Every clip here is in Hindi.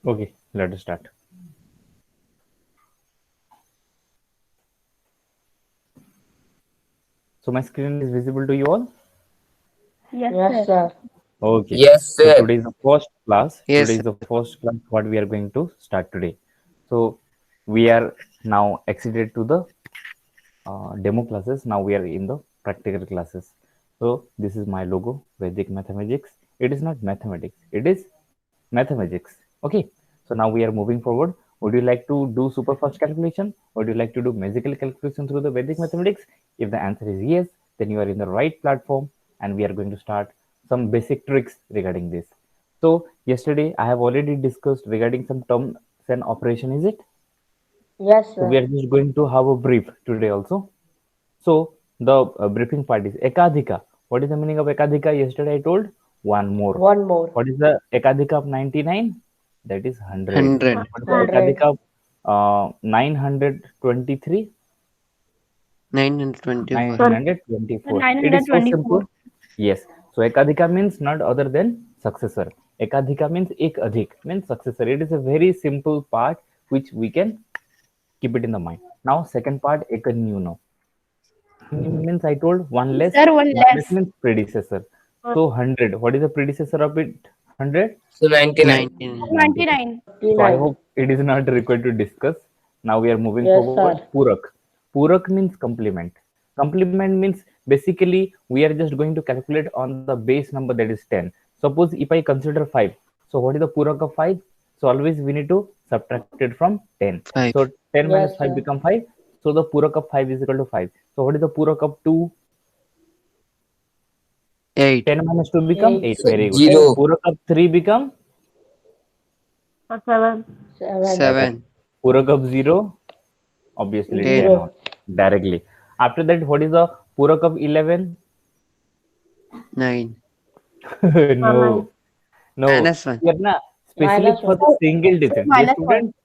Okay, let us start. So my screen is visible to you all? Yes, Yes, sir. sir. Okay. Yes, So sir. today is the first class. Yes, Today sir. is the first class what we are going to start today. So we are now acceded to the demo classes. Now we are in the practical classes. So this is my logo, Vedic Mathematics. It is not mathematics. It is mathematics. Okay. So now we are moving forward. Would you like to do super fast calculation? Would you like to do magical calculation through the Vedic mathematics? If the answer is yes, then you are in the right platform, and we are going to start some basic tricks regarding this. So yesterday I have already discussed regarding some terms and operation. Is it? Yes, So we sir. are just going to have a brief today also. So the briefing part is ekadhika. What is the meaning of ekadhika? Yesterday I told one more. One more. What is the ekadhika of 99? That is 100. 100. What is the 100. ekadhika of 923? 924. Sir, 924. It is so 924. simple. Yes. So ekadhika means not other than successor. Ekadhika means ek adhik means successor. It is a very simple part which we can keep it in the mind. Now second part ekanyuno. Ekanyuno means I told one less. Sir, one One less less. means predecessor. So 100. What is the predecessor of it? 100? So 99. 99. 99. 99. So I 59. hope it is not required to discuss. Now we are moving Yes, forward. sir. Purak. Purak means complement. Complement means basically we are just going to calculate on the base number that is 10. Suppose if I consider 5. So what is the Purak of 5? So always we need to subtract it from 10. 5. So 10 minus Yes, 5 sir. become 5. So the Purak of 5 is equal to 5. So what is the Purak of 2? 8. 10 minus 2 become 8. 8. So Very good. 8. 0. Purak of 3 become 7. 7. 7. Purak of 0. Obviously 10 10. on 0. directly. After that, what is the Purak of 11? 9. No, 9. no. Minus 1. Here na, especially Minus for 1. the single Sir, digit. Yes, minus 1. student?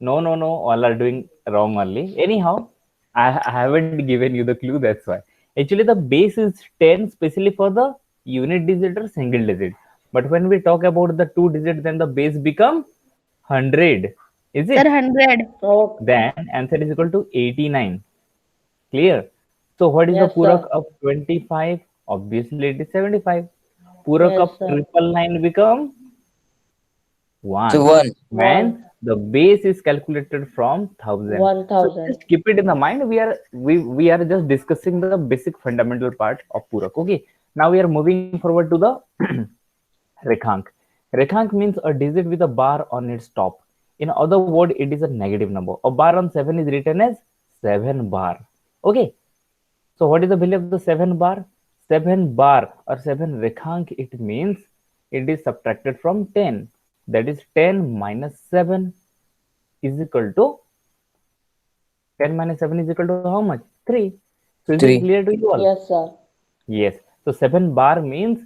No, no, no. All are doing wrong only. Anyhow, I haven't given you the clue. That's why. Actually, the base is 10, especially for the unit digit or single digit. But when we talk about the two digit, then the base become 100. Is Sir, it? 100. Oh, Then answer is equal to 89. Clear? So what is the yes, Purak sir. of 25? Obviously it is 75. Purak of Yes, sir. triple nine become So 1 1. when 1. the base is calculated from 1000. So 1000. just keep it in the mind. We are just discussing the basic fundamental part of Purak. Okay. Now we are moving forward to the Rekhank. Rekhank means a digit with a bar on its top. In other word, it is a negative number. A bar on 7 is written as 7 bar. Okay. So what is the value of the 7 bar? 7 bar or 7 rekhank, it means it is subtracted from 10. That is 10 minus 7 is equal to 10 minus 7 is equal to how much? 3. So is it 3. clear to you all? Yes, sir. Yes. So 7 bar means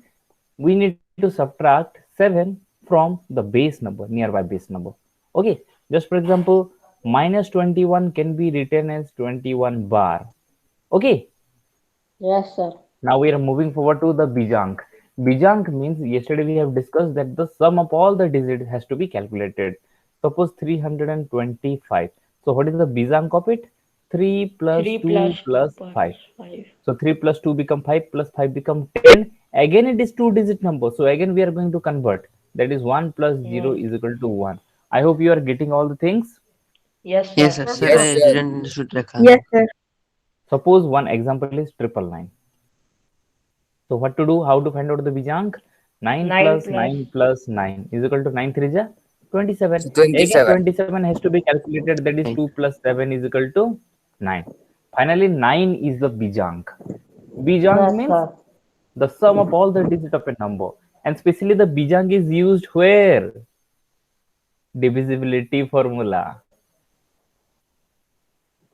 we need to subtract 7 from the base number, nearby base number. Okay. Just for example, minus 21 can be written as 21 bar. Okay. Yes, sir. Now we are moving forward to the Bijank. Bijank means yesterday we have discussed that the sum of all the digits has to be calculated. Suppose 325. So what is the Bijank of it? 3 plus 3 2 plus 2 plus plus 5. 5. So 3 plus 2 become 5 plus 5 become 10. Again it is two digit number. So again we are going to convert. That is 1 plus 0 1. is equal to 1. I hope you are getting all the things. Yes, Yes, sir. sir. Yes, Sir, sir. Yes, I sir. didn't understood Yes, Rekhank. sir. Suppose one example is triple nine. So what to do? How to find out the Bijank? 9 9 plus plus. 9 plus 9 is equal to 9 3 ja 27. So Again 27. 27 has to be calculated. That is 2 9. plus 7 is equal to 9. Finally 9 is the Bijank. Bijank Yes, means sir. the sum of all the digits of a number. And especially the Bijank is used where? Divisibility formula.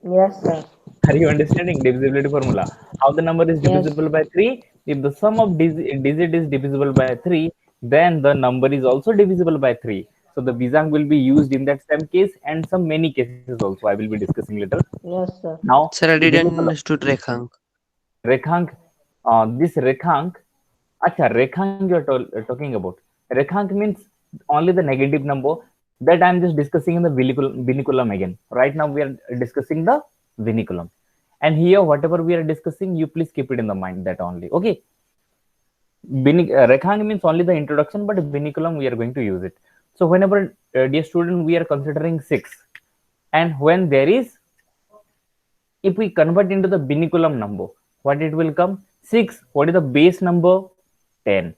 Yes, sir. Are you understanding divisibility formula? How the number is Yes. divisible by 3? If the sum of digit is divisible by 3, then the number is also divisible by 3. So the Bizang will be used in that same case and some many cases also. I will be discussing later. Yes, sir. Now, Sir, I this is didn't the understood Rekhank. Rekhank. This Rekhank, acha, Rekhank you are talking about. Rekhank means only the negative number. That I'm just discussing in the vinculum again. Right now we are discussing the vinculum, and here whatever we are discussing, you please keep it in the mind that only. Okay. Rekhang means only the introduction, but vinculum we are going to use it. So whenever, dear student, we are considering 6, and when there is, if we convert into the vinculum number, what it will come? 6. What is the base number? 10.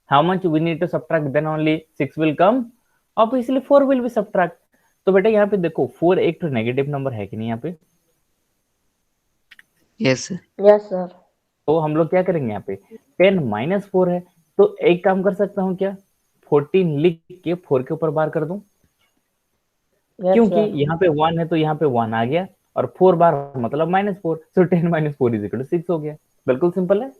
How much we need to subtract? Then only 6 will come. Obviously 4 will be subtract. तो बेटा यहाँ पे देखो 4 एक तो नेगेटिव नंबर है कि नहीं यहाँ पे? Yes, sir. Yes, sir. तो हम लोग क्या करेंगे यहाँ पे? 10 माइनस 4 है, तो एक काम कर सकता हूँ क्या? 14 लिख के 4 के ऊपर बार कर दूं, Yes, क्योंकि sir. यहाँ पे 1 है तो यहाँ पे 1 आ गया, और 4 बार मतलब -4, सो 10 - 4 = 6 हो गया. बिल्कुल सिंपल है.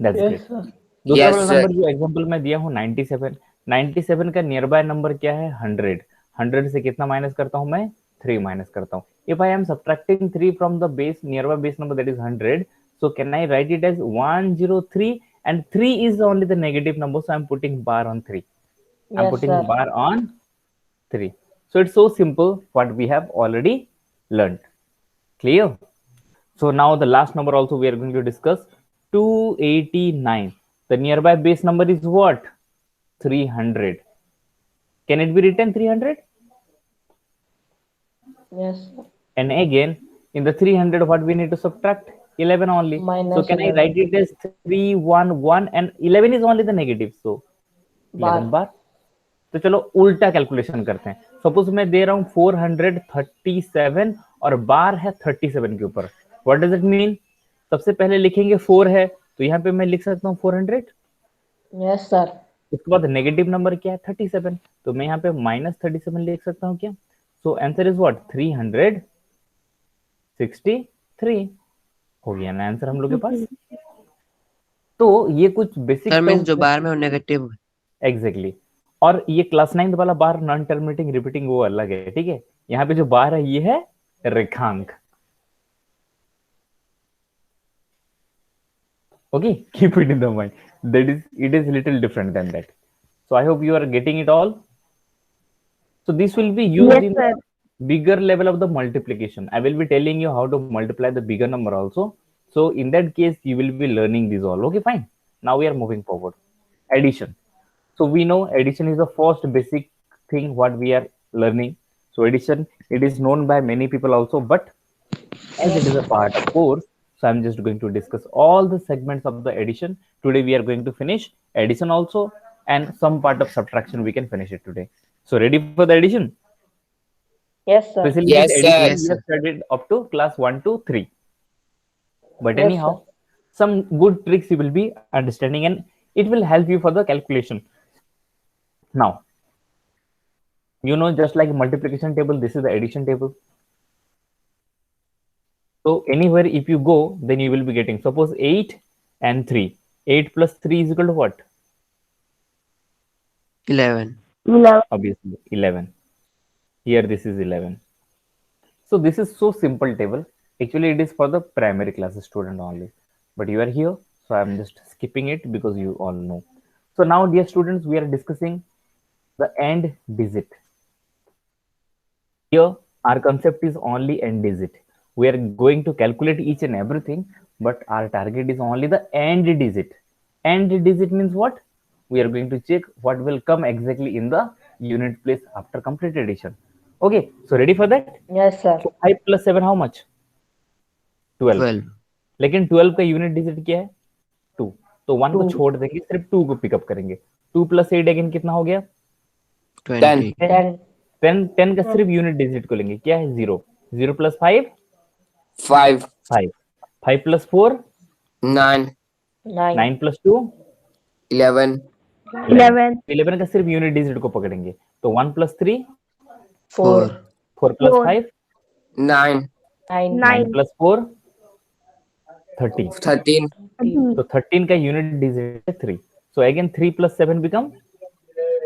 That's Yes, great. sir. दूसरा Yes, वाला sir. नंबर जो एग्जांपल में दिया हूँ 97. 97 का नियर बाय नंबर क्या है? 100. 100 से कितना माइनस करता हूँ मैं? 3 माइनस करता हूँ. If I am subtracting 3 from the base near by base number that is 100, so can I write it as 103, and 3 is only the negative number, so I'm putting bar on 3. I'm Yes, putting sir. bar on 3. So it's so simple what we have already learned. Clear? So now the last number also we are going to discuss, 289. The nearby base number is what? 300. Can it be written 300? Yes, sir. And again, in the 300, what we need to subtract? 11 only. So Minus can I 11. write it as 311, and 11 is only the negative, so 11 बार. तो चलो उल्टा कैलकुलेशन करते हैं. सपोज मैं दे रहा हूं 437 और बार है 37 के ऊपर. What does it mean? सबसे पहले लिखेंगे 4 है, तो यहाँ पे मैं लिख सकता हूँ 400. Yes, sir. उसके बाद नेगेटिव नंबर क्या है? 37. तो मैं यहाँ पे -37 लिख सकता हूँ क्या? So answer is what? 363 हो गया ना आंसर हम लोग के पास. तो ये कुछ बेसिक Sir means जो बार में वो negative है. एग्जैक्टली. और ये क्लास 9 वाला बार नॉन टर्मिनेटिंग रिपीटिंग वो अलग है. ठीक है, यहाँ पे जो बार है ये है रेखांक. Okay, keep it in the mind. It is little different than that. So I hope you are getting it all. So this will be used Yes, in sir. the bigger level of the multiplication. I will be telling you how to multiply the bigger number also. So in that case, you will be learning these all. Okay, fine. Now we are moving forward. Addition. So we know addition is the first basic thing what we are learning. So addition, it is known by many people also, but as it is a part of course, so I'm just going to discuss all the segments of the addition. Today we are going to finish addition also, and some part of subtraction we can finish it today. So ready for the addition? Yes, sir. Especially Yes, this sir. addition Yes, we have sir. studied up to class 1 to 3. But Yes, anyhow, sir. some good tricks you will be understanding, and it will help you for the calculation. Now, you know, just like multiplication table, this is the addition table. So anywhere if you go, then you will be getting, suppose 8 and 3. 8 plus 3 is equal to what? 11. 11. Obviously 11. Here this is 11. So this is so simple table. Actually it is for the primary classes student only. But you are here, so I am just skipping it because you all know. So now dear students, we are discussing the end digit. Here our concept is only end digit. We are going to calculate each and everything, but our target is only the end digit. End digit means what? We are going to check what will come exactly in the unit place after complete addition. Okay, so ready for that? Yes, sir. So 5 plus 7 how much? 12. 12. लेकिन 12 का यूनिट डिजिट क्या है? 2. तो 1 को 2. छोड़ देंगे, सिर्फ 2 को पिकअप करेंगे. 2 plus 8 अगेन कितना हो गया? 20. 10. 10 का सिर्फ यूनिट डिजिट को लेंगे, क्या है? 0. 0 plus 5? 5, 5. 5 plus 4? 9, 9. 9 plus 2? 11, 11. 11 का सिर्फ यूनिट डिजिट को पकड़ेंगे. तो 1 plus 3? 4. 4 plus 4. 5? 9, 9. 9 plus 4? 13. 13, तो 13 का यूनिट डिजिट है 3. So again 3 plus 7 become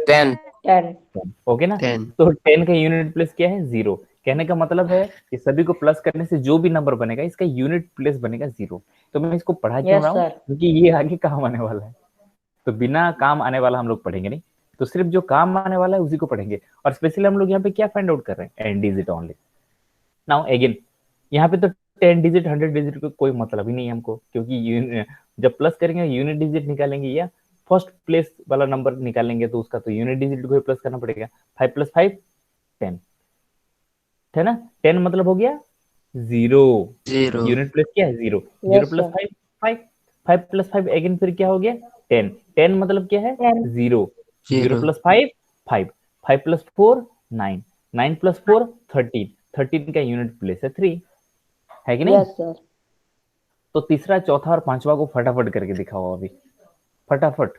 10, 10. 10. Okay ना? 10. तो 10 का यूनिट प्लेस क्या है? 0. कहने का मतलब है कि सभी को प्लस करने से जो भी नंबर बनेगा इसका यूनिट प्लेस बनेगा 0. तो मैं इसको पढ़ा क्यों Yes, रहा हूँ? sir. क्योंकि ये आगे काम आने वाला है. तो बिना काम आने वाला हम लोग पढ़ेंगे नहीं. तो सिर्फ जो काम आने वाला है उसी को पढ़ेंगे। और स्पेशली हम लोग यहाँ पे क्या फाइंड आउट कर रहे हैं, and digit only. Now again यहाँ पे तो 10 डिजिट 100 डिजिट का कोई मतलब ही नहीं है हमको, क्योंकि जब प्लस करेंगे यूनिट डिजिट निकालेंगे या फर्स्ट प्लेस वाला नंबर निकालेंगे तो उसका तो यूनिट डिजिट को प्लस करना पड़ेगा। 5 + 5 10 है ना, 10 मतलब हो गया 0, 0. यूनिट प्लेस क्या है 0, 0 Yes, + sir. 5 5, 5 + 5 अगेन फिर क्या हो गया 10, 10 मतलब क्या है 10. 0, 0 0. + 5 5, 5 + 4 9, 9 + 4 13, 13 का यूनिट प्लेस है 3, है कि नहीं? Yes, sir. तो तीसरा चौथा और पांचवा को फटाफट करके दिखाओ अभी, फटाफट।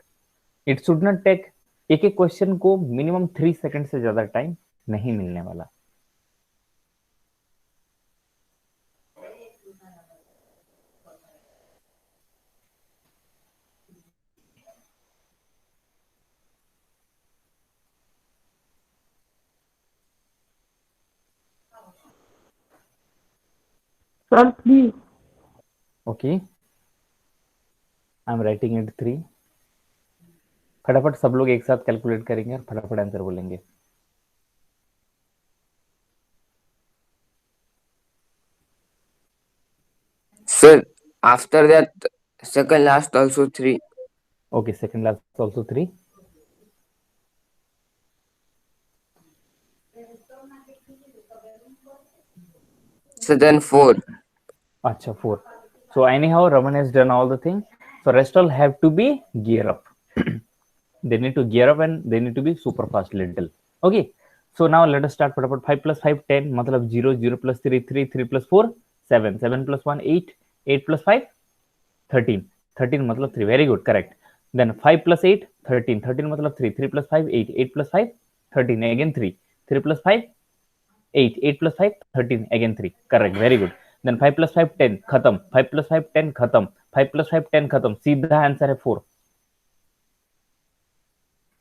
इट शुड नॉट टेक, एक एक क्वेश्चन को मिनिमम 3 सेकंड से ज्यादा टाइम नहीं मिलने वाला। Sir, please. Okay, I am writing it 3। फटाफट सब लोग एक साथ कैलकुलेट करेंगे और फटाफट आंसर बोलेंगे। Sir, after that, second last also 3. Okay, second last also 3। So then 4. अच्छा 4। So anyhow Raman has done all the thing, so rest all have to be gear up. They need to gear up and they need to be super fast little. Okay, so now let us start फटाफट। 5 + 5 10 मतलब 0, 0 + 3 3, 3 + 4 7, 7 + 1 8, 8 + 5 13, 13 मतलब 3, very good, correct। then 5 + 8 13, 13 मतलब 3, 3 + 5 8, 8 + 5 13 again 3, 3 + 5 8, 8 + 5 13 again 3, correct, very good। then 5 + 5 10 खत्म, 5 + 5 10 खत्म, 5 + 5 10 खत्म, सीधा आंसर है 4।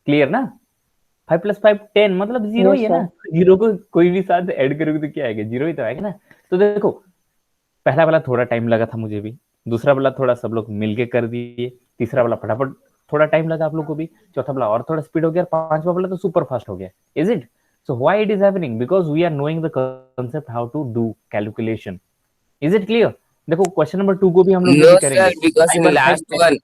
क्लियर ना? 5 + 5 10 मतलब 0 Yes, ही है ना, sir. 0 को कोई भी साथ ऐड करोगे तो क्या आएगा, 0 ही तो आएगा ना। तो देखो पहला वाला थोड़ा टाइम लगा था मुझे भी, दूसरा वाला थोड़ा सब लोग मिलके कर दिए, तीसरा वाला फटाफट थोड़ा टाइम लगा आप लोग को भी, चौथा वाला और थोड़ा स्पीड हो गया, पांचवा वाला तो सुपर फास्ट हो गया। Is it? So why it is happening? Because we are knowing the concept how to do calculation. Is it clear? देखो क्वेश्चन नंबर 2 को भी हम लोग No, यही sir, करेंगे। because in 5 और 5 last one,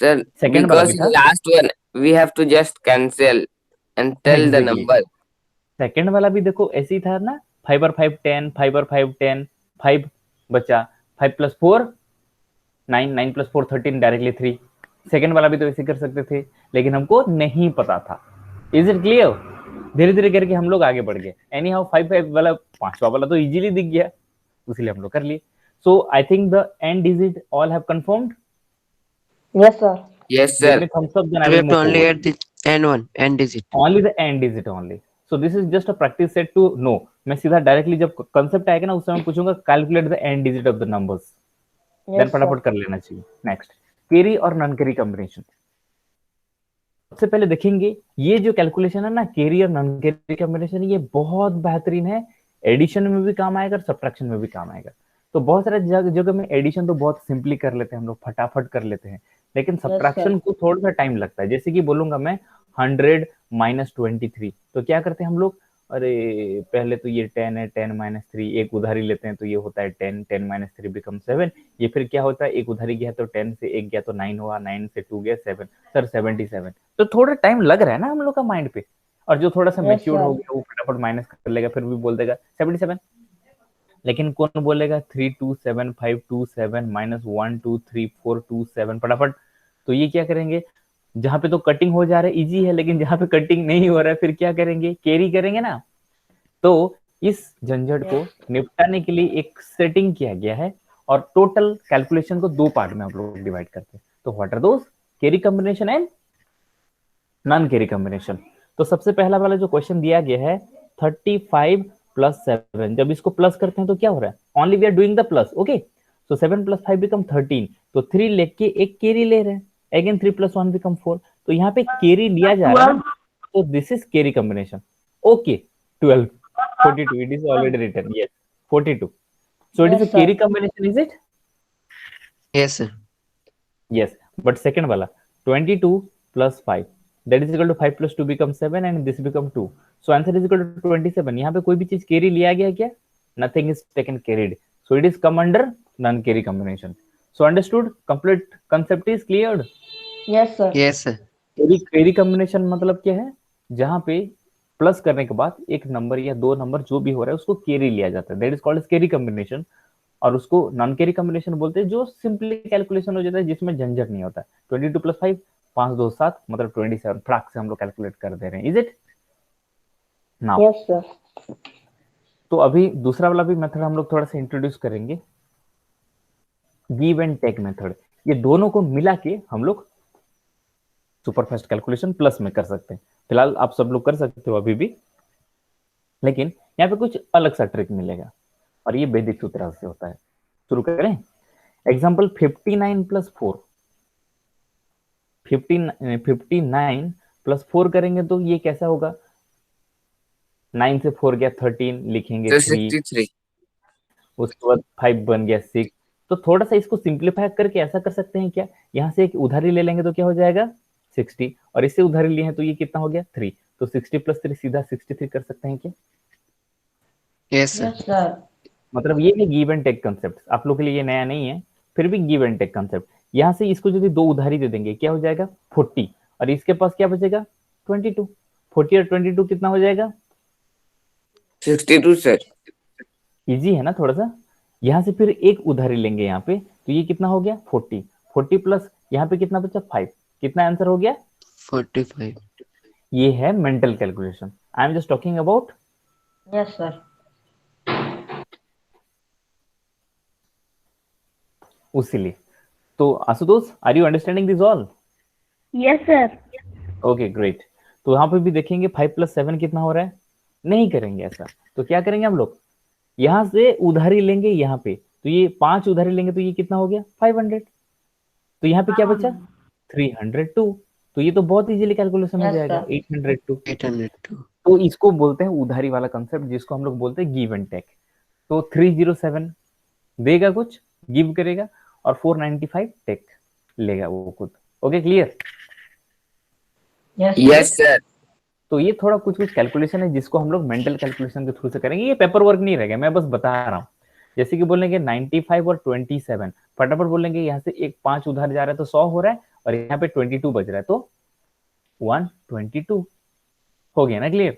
sir, सेकंड वाला भी because in था, last one, we have to just cancel and tell the exactly number. Second वाला भी देखो ऐसे ही था ना, 5 और 5 10, 5 और 5 10, 5 बचा, 5 + 4 9, 9 + 4 13 डायरेक्टली 3। सेकंड वाला भी तो ऐसे कर सकते थे, लेकिन हमको नहीं पता था। Is it clear? धीरे धीरे करके हम लोग आगे बढ़ गए। एनी हाउ 5 5 वाला पांचवा वाला तो इजीली दिख गया, इसलिए हम लोग कर लिए। So I think the end digit all have confirmed. Yes, sir. Yes, give sir. Me thumbs up, then I We will have move to only forward. add the end one, end digit. only the end digit only, so this is just a practice set to know। मैं सीधा डायरेक्टली जब कंसेप्ट आएगा ना उस समय पूछूंगा calculate the end digit of the numbers, then Yes, sir. फटाफट कर लेना चाहिए। नेक्स्ट, कैरी और नॉन कैरी कॉम्बिनेशन। सबसे पहले देखेंगे ये जो कैलकुलेशन है ना, कैरी और नॉन कैरी कॉम्बिनेशन, ये बहुत बेहतरीन है, एडिशन में भी काम आएगा और सब्ट्रैक्शन में भी काम आएगा। तो बहुत सारे जगह में एडिशन तो बहुत सिंपली कर लेते हैं हम लोग, फटाफट कर लेते हैं, लेकिन सब्ट्रैक्शन को थोड़ा सा टाइम लगता है। जैसे कि बोलूंगा मैं 100 - 23, तो क्या करते हैं हम लोग, अरे पहले तो ये 10 है, 10 - 3 एक उधारी लेते हैं तो ये होता है 10, 10 - 3 बिकम 7। ये फिर क्या होता है, एक उधारी गया तो 10 से 1 गया तो 9 हुआ, 9 से 2 गया 7, सर 77। तो थोड़ा टाइम लग रहा है ना हम लोग का माइंड पे, और जो थोड़ा सा Yes, मेच्योर sir. हो गया वो फटाफट माइनस कर लेगा, फिर भी बोल देगा 77। लेकिन कौन बोलेगा 327 527 -1 2 3 4 2 7 फटाफट। तो ये क्या करेंगे, जहां पे तो कटिंग हो जा रहा है इजी है, लेकिन जहां पे कटिंग नहीं हो रहा है फिर क्या करेंगे, कैरी करेंगे ना। तो इस झंझट को निपटाने के लिए एक सेटिंग किया गया है, और टोटल कैलकुलेशन को 2 पार्ट में आप लोग डिवाइड करते हैं। तो what are those, carry combination and non carry combination. तो सबसे पहला वाला जो क्वेश्चन दिया गया है 35 + 7, जब इसको प्लस करते हैं तो क्या हो रहा है, only we are doing the plus. Okay, so 7 + 5 become 13, तो 3 लेके एक कैरी ले रहे हैं, अगेन 3 + 1 बिकम 4, तो यहाँ पे कैरी लिया जा रहा है ना, तो this is carry combination. Okay, 12 42, it is already written, yes 42, so it is Yes, a sir. carry combination, is it? Yes, sir. Yes, but second वाला 22 + 5, that is equal to 5 plus 2 becomes 7 and this become 2. So answer is equal to 27. यहाँ पे कोई भी चीज carry लिया गया क्या? Nothing is taken carried. So it is come under non-carry combination. So understood? Complete concept is cleared. Yes, sir. Yes, sir. Carry combination मतलब क्या है? जहां पे प्लस करने के बाद एक नंबर या दो नंबर जो भी हो रहा है उसको कैरी लिया जाता है, that is called as carry combination. और उसको नॉन कैरी कॉम्बिनेशन बोलते हैं जो सिंपली कैलकुलेशन हो जाता है जिसमें झंझट नहीं होता. 22 + 5 5 2 7 मतलब 27 फटाक से हम लोग कैलकुलेट कर दे रहे हैं. Is it now? Yes, sir. तो अभी दूसरा वाला भी मेथड हम लोग थोड़ा सा इंट्रोड्यूस करेंगे, गिव एंड टेक मेथड. ये दोनों को मिला के हम लोग सुपरफास्ट कैलकुलेशन प्लस में कर सकते हैं. फिलहाल आप सब लोग कर सकते हो अभी भी, लेकिन यहाँ पे कुछ अलग सा ट्रिक मिलेगा और ये वैदिक सूत्र से होता है. शुरू करें. एग्जांपल 59 + 4. 59 + 4 करेंगे तो ये कैसा होगा? 9 से 4 गया 13, लिखेंगे So 3, 63. उसके बाद 5 बन गया 6. तो थोड़ा सा इसको सिंप्लीफाई करके ऐसा कर सकते हैं क्या? यहाँ से एक उधारी ले लेंगे तो क्या हो जाएगा? 60. और इससे उधारी लिए हैं तो ये कितना हो गया? 3. तो 60 + 3 सीधा 63 कर सकते हैं क्या? Yes, sir. Yes, sir. मतलब ये है गिव एंड टेक कंसेप्ट. आप लोग के लिए ये नया नहीं है, फिर भी गिव एंड टेक कंसेप्ट. यहाँ से इसको यदि दो उधारी दे देंगे क्या हो जाएगा? 40. और इसके पास क्या बचेगा? 22. 40 और 22 कितना हो जाएगा? 62 सर. इजी है ना थोड़ा सा. यहाँ से फिर एक उधारी लेंगे यहाँ पे तो ये कितना हो गया? 40. 40 प्लस यहाँ पे कितना बचा? 5. कितना आंसर हो गया? 45. ये है mental calculation. I am just talking about. Yes, sir. उसीलिए तो Ashutosh, are you understanding this all? Yes, sir. Okay great. तो यहाँ पे भी देखेंगे 5 + 7 कितना हो रहा है? नहीं करेंगे ऐसा. तो क्या करेंगे हम लोग? यहाँ से उधारी लेंगे यहाँ पे तो ये 5 उधारी लेंगे तो ये कितना हो गया? 500. तो यहाँ पे क्या बचा? 302. तो ये तो बहुत इजीली कैलकुलेशन हो Yes, जाएगा. sir. 802. 802. तो इसको बोलते हैं उधारी वाला कंसेप्ट, जिसको हम लोग बोलते हैं गिव एंड टेक. तो 307 देगा कुछ, गिव करेगा, और 495 टेक लेगा वो खुद. Okay clear? Yes, Yes sir. तो ये थोड़ा कुछ कैलकुलेशन है जिसको हम लोग मेंटल कैलकुलेशन के थ्रू से करेंगे. ये पेपर वर्क नहीं रहेगा, मैं बस बता रहा हूँ. जैसे कि बोलेंगे 95 और 27, फटाफट बोलेंगे यहाँ से एक 5 उधार जा रहा है तो 100 हो रहा है, और यहाँ पे 22 बज रहा है तो 122 हो गया ना. क्लियर?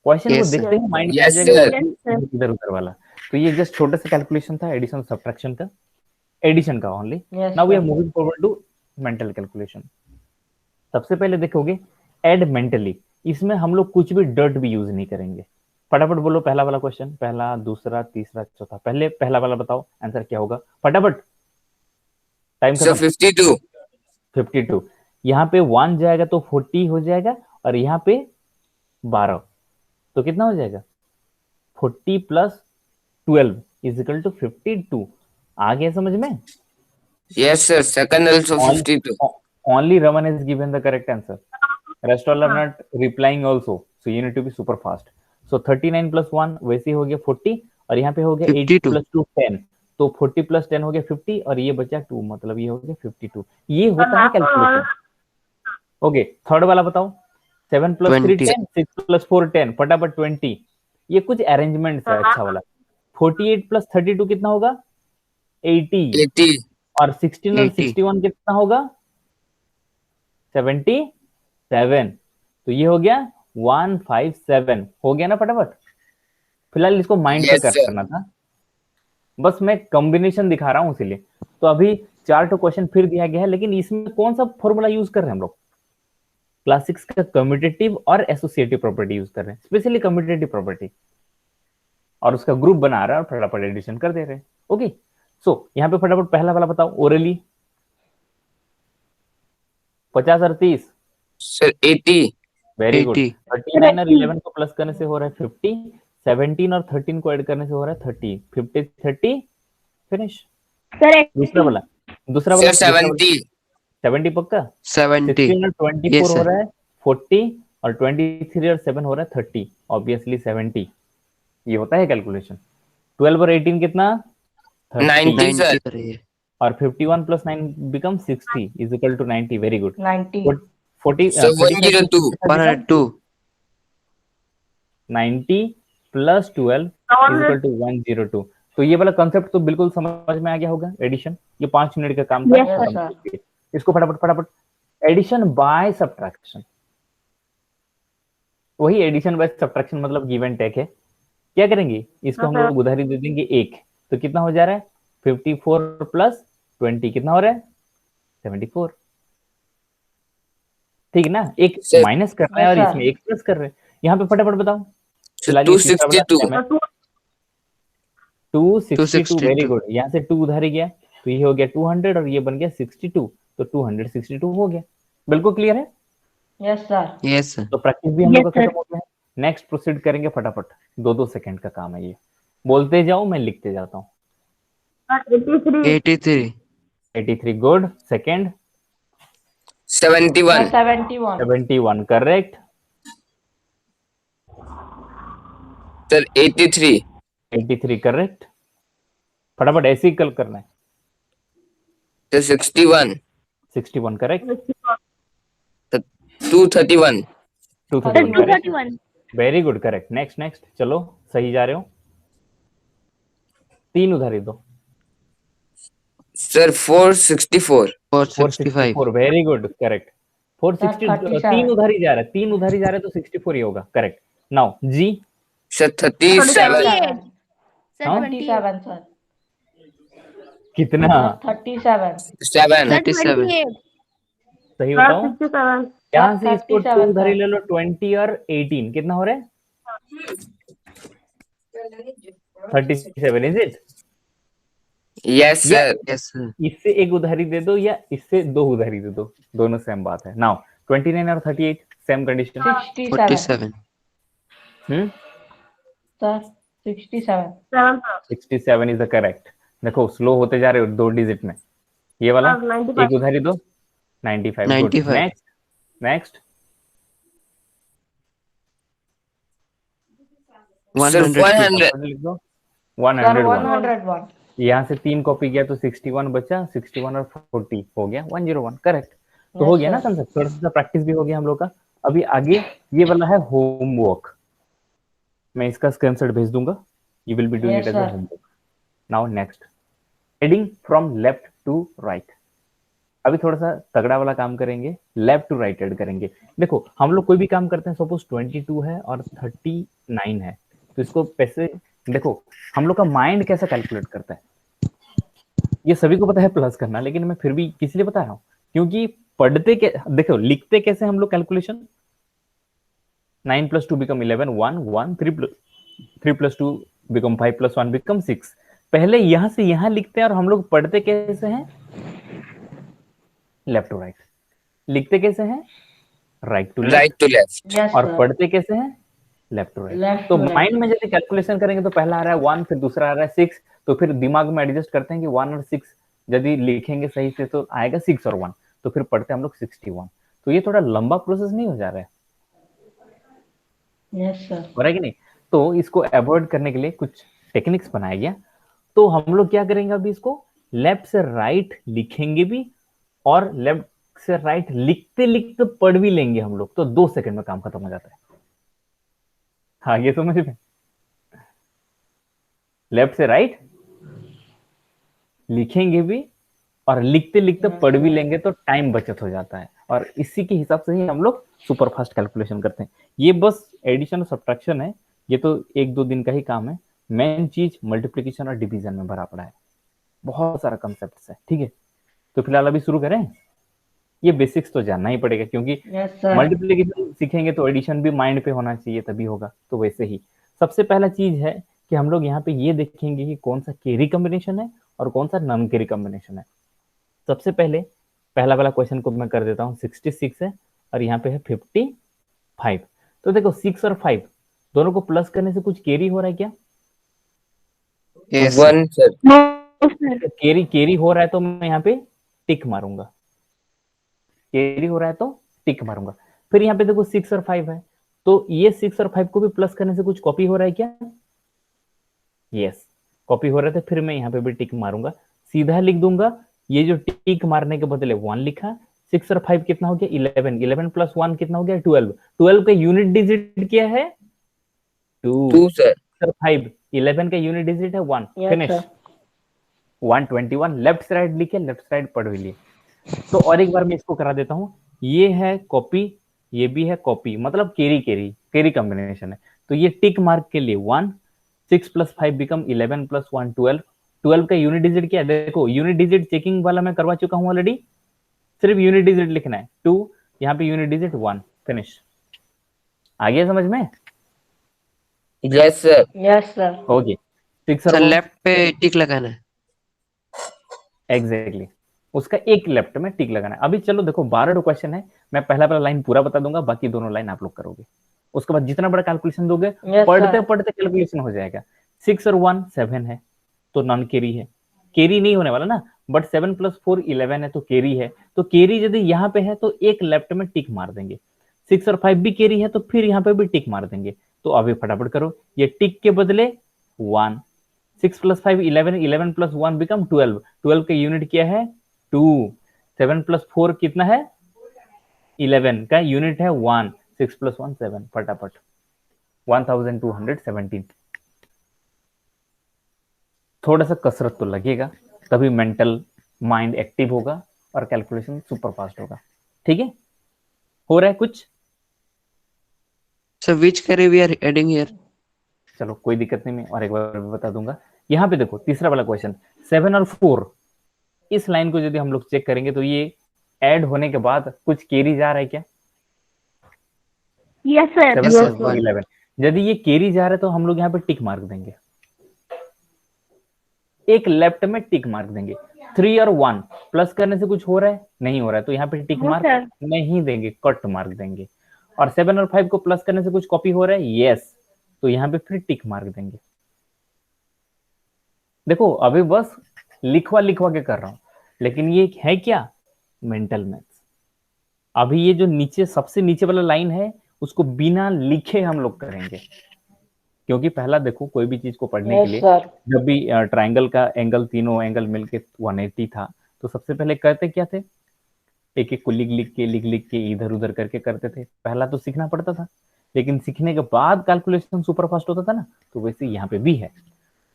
क्वेश्चन को Yes, sir. देखते ही माइंड Yes, sir. इधर उधर वाला. तो ये जस्ट छोटा सा कैलकुलेशन था, एडिशन सब्ट्रैक्शन का, एडिशन का ओनली. Yes, नाउ वी आर sir. Moving forward to mental calculation. सबसे पहले देखोगे एड मेंटली. इसमें हम लोग कुछ भी डर्ट भी यूज नहीं करेंगे. फटाफट बोलो पहला वाला क्वेश्चन. पहला, दूसरा, तीसरा, चौथा. पहले पहला वाला बताओ आंसर क्या होगा. फटाफट, टाइम So 52. 52. यहाँ पे 1 जाएगा तो 40 हो जाएगा, और यहाँ पे 12 तो कितना हो जाएगा? 40 + 12 = 52. आ गया समझ में? Yes sir. Second also 52. Only Raman has given the correct answer. Rest all are not replying also. So you need to be super fast. So 39 + 1 वैसे ही हो गया 40, और यहाँ पे हो गया 8 + 2 10. तो 40 + 10 हो गया 50, और ये बचा 2, मतलब ये हो गया 52. ये होता है कैलकुलेशन. ओके, थर्ड वाला बताओ. 7 + 3 20. 10, 6 + 4 10, फटाफट 20. ये कुछ अरेंजमेंट है अच्छा वाला. 48 + 32 कितना होगा? 80. 80. और 16 और 80. 61 कितना होगा? 77. तो ये हो गया 157. हो गया ना फटाफट. फिलहाल इसको माइंड पे Yes, sir. करना था, बस मैं कॉम्बिनेशन दिखा रहा हूं इसीलिए. तो अभी 4 क्वेश्चन फिर दिया गया है, लेकिन इसमें कौन सा फॉर्मूला यूज कर रहे हैं हम लोग? क्लास 6 का कम्यूटेटिव और एसोसिएटिव प्रॉपर्टी यूज कर रहे हैं, स्पेशली कम्यूटेटिव प्रॉपर्टी, और उसका ग्रुप बना रहा है और फटाफट एडिशन कर दे रहे हैं. ओके, सो यहाँ पे फटाफट पहला वाला बताओ. ओरली 50 और 30. Sir 80. Very good. 80. 39 और 11 को प्लस करने से हो रहा है 50. 17 और 13 को ऐड करने से हो रहा है 30. 50 30 फिनिश. Sir, दूसरा वाला Sir 70. 70 पक्का. 70. 16 और 24 Yes, हो sir. रहा है 40, और 23 और 7 हो रहा है 30. ऑब्वियसली 70. ये होता है कैलकुलेशन. 12 और 18 कितना? 90 30. sir. 90 और 51 + 9 become 60 = 90. Very good. 90. 40 So 102. 102. 90 plus 12 equal to 102। तो ये वाला कंसेप्ट तो बिल्कुल समझ में आ गया होगा। एडिशन, ये 5 मिनट का काम था। Yes, sir. समझ लीजिए। इसको फटाफट फटाफट, एडिशन बाय सब्ट्रैक्शन, वही एडिशन बाय सब्ट्रैक्शन मतलब गिव एंड टेक है। क्या करेंगे, इसको हम लोग उधारी दे देंगे 1, तो कितना हो जा रहा है 54 प्लस 20 कितना हो रहा है 74। ठीक है ना, एक Sir. माइनस कर रहे हैं और Yes, sir. इसमें एक प्लस कर रहे हैं। यहाँ पे फटाफट बताओ। So चला लिए तीसरा वाला 262. step है। 262 262. Very good. यहाँ से 2 उधारी गया तो ये हो गया 200 और ये बन गया 62, तो 262 हो गया। बिल्कुल क्लियर है। Yes, sir. Yes, sir. तो प्रैक्टिस भी हम Yes, लोग का sir. खत्म हो गया है। नेक्स्ट प्रोसीड करेंगे फटाफट, 2-2 सेकंड का काम है ये। बोलते जाओ, मैं लिखते जाता हूँ। 83. 83 good. Second 71. 71. 71 correct. Sir 83. 83 correct. फटाफट ऐसे ही कल करना है। Sir 61. 61 correct. 231. 231 correct. 231. Very good correct. Next next, चलो सही जा रहे हो। 3 उधारी दो। Sir 464. 465. 464 very good correct. 460 37. 3 उधारी जा रहा है, 3 उधारी जा रहा है तो 64 ही होगा करेक्ट। नाउ जी Sir 37. 37, sir. कितना 37. 7. 37. सही बताओ। यहाँ से इसको 2 37 उधारी sir. ले लो, 20 और 18 कितना हो रहा है 37 is it. Yes, sir. Yes, sir. इससे एक उधारी दे दो या इससे 2 उधारी दे दो, दोनों सेम बात है। नाउ 29 और 38 same condition. 67. 47. Sir 67. 67 is the correct. देखो स्लो होते जा रहे हो 2 डिजिट में। ये वाला एक उधारी दो 95 गुड। 95. Next next 100. लिख दो Sir 101। 101. यहाँ से 3 कॉपी गया तो 61 बचा, 61 और 40 हो गया 101 करेक्ट। तो हो Yes, गया ना sir. कंसेप्ट, थोड़ा सा प्रैक्टिस भी हो गया हम लोग का। अभी आगे ये वाला है होमवर्क, मैं इसका स्क्रीनशॉट भेज दूंगा। You will be doing Yes, it as a sir. Homework. Now next, heading from left to right. अभी थोड़ा सा तगड़ा वाला काम करेंगे, लेफ्ट टू राइट ऐड करेंगे। देखो हम लोग कोई भी काम करते हैं, सपोज 22 है और 39 है, तो इसको कैसे, देखो हम लोग का माइंड कैसा कैलकुलेट करता है, ये सभी को पता है प्लस करना, लेकिन मैं फिर भी किस लिए बता रहा हूँ, क्योंकि पढ़ते के, देखो लिखते कैसे हम लोग कैलकुलेशन, 9 + 2 become 11, 1 1 3 + 2 become 5 + 1 become 6। पहले यहां से यहां लिखते हैं और हम लोग पढ़ते कैसे हैं, लेफ्ट टू राइट। लिखते कैसे हैं, right to left. Right to left. Yes, और sir. पढ़ते कैसे हैं, लेफ्ट टू राइट। Left तो to right. माइंड में जैसे कैलकुलेशन करेंगे तो पहला आ रहा है 1, फिर दूसरा आ रहा है 6, तो फिर दिमाग में एडजस्ट करते हैं कि 1 और 6 यदि लिखेंगे सही से तो आएगा 6 और 1, तो फिर पढ़ते हैं हम लोग 61। तो ये थोड़ा लंबा प्रोसेस नहीं हो जा रहा है, Yes, sir. हो रहा है कि नहीं। तो इसको अवॉइड करने के लिए कुछ टेक्निक्स बनाया गया। तो हम लोग क्या करेंगे, अभी इसको लेफ्ट से राइट लिखेंगे भी और लेफ्ट से राइट लिखते लिखते पढ़ भी लेंगे हम लोग, तो 2 सेकंड में काम खत्म हो जाता है। हाँ ये समझ में, लेफ्ट से राइट लिखेंगे भी और लिखते लिखते पढ़ भी लेंगे तो टाइम बचत हो जाता है, और इसी के हिसाब से ही हम लोग सुपर फास्ट कैलकुलेशन करते हैं। ये बस एडिशन और सब्ट्रैक्शन है, ये तो 1-2 दिन का ही काम है। मेन चीज मल्टीप्लिकेशन और डिवीजन में भरा पड़ा है, बहुत सारा कंसेप्ट है। ठीक है, तो फिलहाल अभी शुरू करें। ये बेसिक्स तो जानना ही पड़ेगा, क्योंकि Yes, sir. मल्टीप्लिकेशन सीखेंगे तो एडिशन भी माइंड पे होना चाहिए, तभी होगा। तो वैसे ही सबसे पहला चीज है कि हम लोग यहाँ पे ये देखेंगे कि कौन सा कैरी कॉम्बिनेशन है और कौन सा नॉन कैरी कॉम्बिनेशन है। सबसे पहले पहला वाला क्वेश्चन को मैं कर देता हूँ, 66 है और यहाँ पे है 55। तो देखो 6 और 5 दोनों को प्लस करने से कुछ कैरी हो रहा है क्या, Yes, sir. 1, sir. तो कैरी हो रहा है तो मैं यहाँ पे टिक मारूंगा, कैरी हो रहा है तो टिक मारूंगा। फिर यहाँ पे देखो 6 और 5 है, तो ये 6 और 5 को भी प्लस करने से कुछ कॉपी हो रहा है क्या, यस कॉपी हो रहा है, तो फिर मैं यहाँ पे भी टिक मारूंगा। सीधा लिख दूंगा, ये जो टिक मारने के बदले 1 लिखा, 6 और 5 कितना हो गया 11, 11 प्लस 1 कितना हो गया 12, 12 का यूनिट डिजिट क्या है 2, 2 sir. 5, 11 का यूनिट डिजिट है 1, Yes, finish. sir. 121 left side लिखे, लेफ्ट साइड पढ़ भी लिए। तो और एक बार मैं इसको करा देता हूँ, ये है कॉपी, ये भी है कॉपी, मतलब केरी केरी केरी कॉम्बिनेशन है। तो ये टिक मार्क के लिए 1, 6 प्लस 5 बिकम 11 प्लस 1 12, 12 का यूनिट डिजिट क्या है, देखो यूनिट डिजिट चेकिंग वाला मैं करवा चुका हूँ ऑलरेडी, सिर्फ यूनिट डिजिट लिखना है 2, यहाँ पे यूनिट डिजिट 1, फिनिश। आ गया समझ में? Yes sir. Yes, sir. Okay 6 sir और लेफ्ट पे टिक लगाना है। एग्जैक्टली उसका एक लेफ्ट में टिक लगाना है। अभी चलो देखो 12 क्वेश्चन है, मैं पहला लाइन पूरा बता दूंगा, बाकी दोनों लाइन आप लोग करोगे। उसके बाद जितना बड़ा कैलकुलेशन दोगे Yes, पढ़ते sir. पढ़ते कैलकुलेशन हो जाएगा। 6 और 1 7 है तो नॉन केरी है, केरी नहीं होने वाला ना, बट 7 प्लस 4 11 है तो केरी है। तो केरी यदि यहाँ पे है तो एक लेफ्ट में टिक मार देंगे। 6 और 5 भी केरी है तो फिर यहाँ पे भी टिक मार देंगे। तो अभी फटाफट करो, ये टिक के बदले 1, 6 प्लस 5 11, 11 प्लस 1 बिकम 12, 12 का यूनिट क्या है 2, 7 प्लस 4 कितना है 11 का यूनिट है 1, 6 प्लस 1 7, फटाफट 1217। थोड़ा सा कसरत तो लगेगा, तभी मेंटल माइंड एक्टिव होगा और कैलकुलेशन सुपर फास्ट होगा। ठीक है, हो रहा है कुछ? Sir which carry we are adding here? चलो कोई दिक्कत नहीं, मैं और एक बार बता दूंगा। यहाँ पे देखो तीसरा वाला क्वेश्चन 7 और 4, इस लाइन को यदि हम लोग चेक करेंगे तो ये ऐड होने के बाद कुछ कैरी जा रहा है क्या? Yes, sir. 7 Yes, sir. Plus 4 11, यदि ये कैरी जा रहा है तो हम लोग यहाँ पे टिक मार्क देंगे, एक लेफ्ट में टिक मार्क देंगे। 3 और 1 प्लस करने से कुछ हो रहा है? नहीं हो रहा है, तो यहाँ पे टिक No, मार्क sir. नहीं देंगे, कट मार्क देंगे। और 7 और 5 को प्लस करने से कुछ कॉपी हो रहा है? यस, तो यहाँ पे फिर टिक मार्क देंगे। देखो अभी बस लिखवा लिखवा के कर रहा हूं, लेकिन ये है क्या मेंटल मैथ्स। अभी ये जो नीचे सबसे नीचे वाला लाइन है उसको बिना लिखे हम लोग करेंगे, क्योंकि पहला देखो कोई भी चीज को पढ़ने के Yes, लिए sir. जब भी ट्राइंगल का एंगल, तीनों एंगल मिलके 180 था, तो सबसे पहले करते क्या थे, एक एक को लिख लिख के इधर उधर करके करते थे। पहला तो सीखना पड़ता था, लेकिन सीखने के बाद कैलकुलेशन सुपर फास्ट होता था ना, तो वैसे यहाँ पे भी है।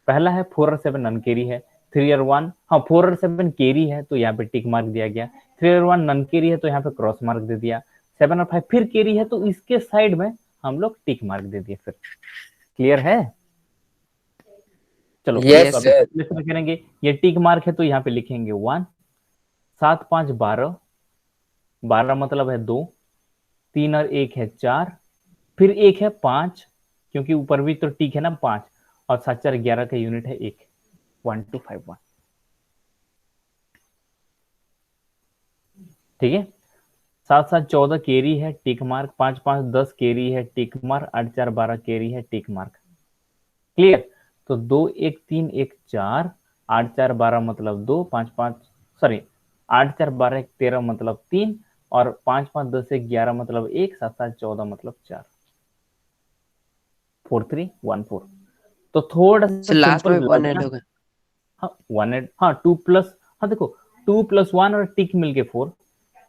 पहला है 4 और 7 नन केरी है, 3 और 1, हाँ 4 और 7 केरी है तो यहाँ पे टिक मार्क दिया गया, 3 और 1 नन केरी है तो यहाँ पे क्रॉस मार्क दे दिया, 7 और 5 फिर केरी है तो इसके साइड में हम लोग टिक मार्क दे दिए। फिर क्लियर है? चलो Yes, तो sir. कैलकुलेशन करेंगे, ये टिक मार्क है तो यहाँ पे लिखेंगे 1, 7 5 12, 12 मतलब है 2, 3 और 1 है 4, फिर 1 है 5, क्योंकि ऊपर भी तो टिक है ना 5, और 7 4 11 का यूनिट है 1, 1251। ठीक है, 7 7 14 केरी है टिक मार्क, 5 5 10 केरी है टिक मार्क, 8 4 12 केरी है टिक मार्क। क्लियर? तो 2 1 3 1 4, 8 4 12 मतलब 2, 5 5 सॉरी 8 4 12 1 13 मतलब 3, और 5 5 10 1 11 मतलब 1, 7 7 14 मतलब 4, 4 3 1 4। तो थोड़ा सा सर लास्ट में सिंपल 1 लगा ऐड ना? होगा। हाँ 1 8, हाँ 2 प्लस, हाँ देखो 2 प्लस 1 और टिक मिलके 4,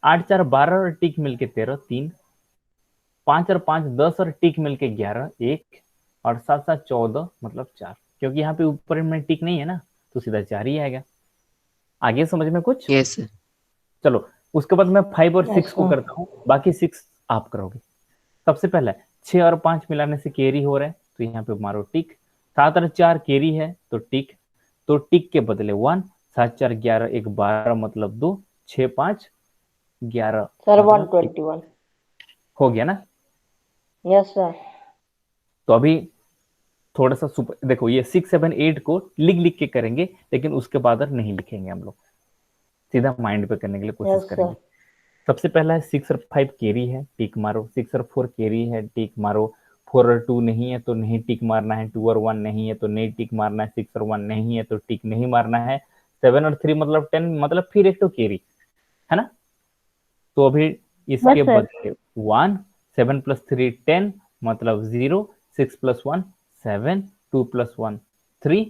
8 4 12 और टिक मिलके 13 3, 5 और 5 10 और टिक मिलके 11 1, और 7 7 14 मतलब 4, क्योंकि यहाँ पे ऊपर में टिक नहीं है ना, तो सीधा 4 ही आएगा। आगे समझ में कुछ? Yes sir. चलो उसके बाद मैं 5 और 6 को Yes, करता हूँ, बाकी 6 आप करोगे। सबसे पहले 6 और 5 मिलाने से केरी हो रहा है तो यहाँ पे मारो टिक, 7 और 4 केरी है तो टिक, तो टिक के बदले 1, 7 4 11 1 12 मतलब 2, 6 5 11 Sir, मतलब 121. हो गया ना? Yes, sir. तो अभी थोड़ा सा सुपर देखो, ये 6 7 8 को लिख लिख के करेंगे, लेकिन उसके बाद नहीं लिखेंगे हम लोग, सीधा माइंड पे करने के लिए कोशिश Yes, करेंगे। sir. सबसे पहला है 6 और 5 केरी है टिक मारो, 6 और 4 केरी है टिक मारो, 4 और 2 नहीं है तो नहीं टिक मारना है, 2 और 1 नहीं है तो नहीं टिक मारना है, 6 और 1 नहीं है तो टिक नहीं मारना है, 7 और 3 मतलब 10 मतलब फिर एक तो केरी है ना। तो अभी इसके Yes, sir. बदले 1, 7 प्लस 3 10 मतलब 0, 6 प्लस 1 7, 2 प्लस 1 3,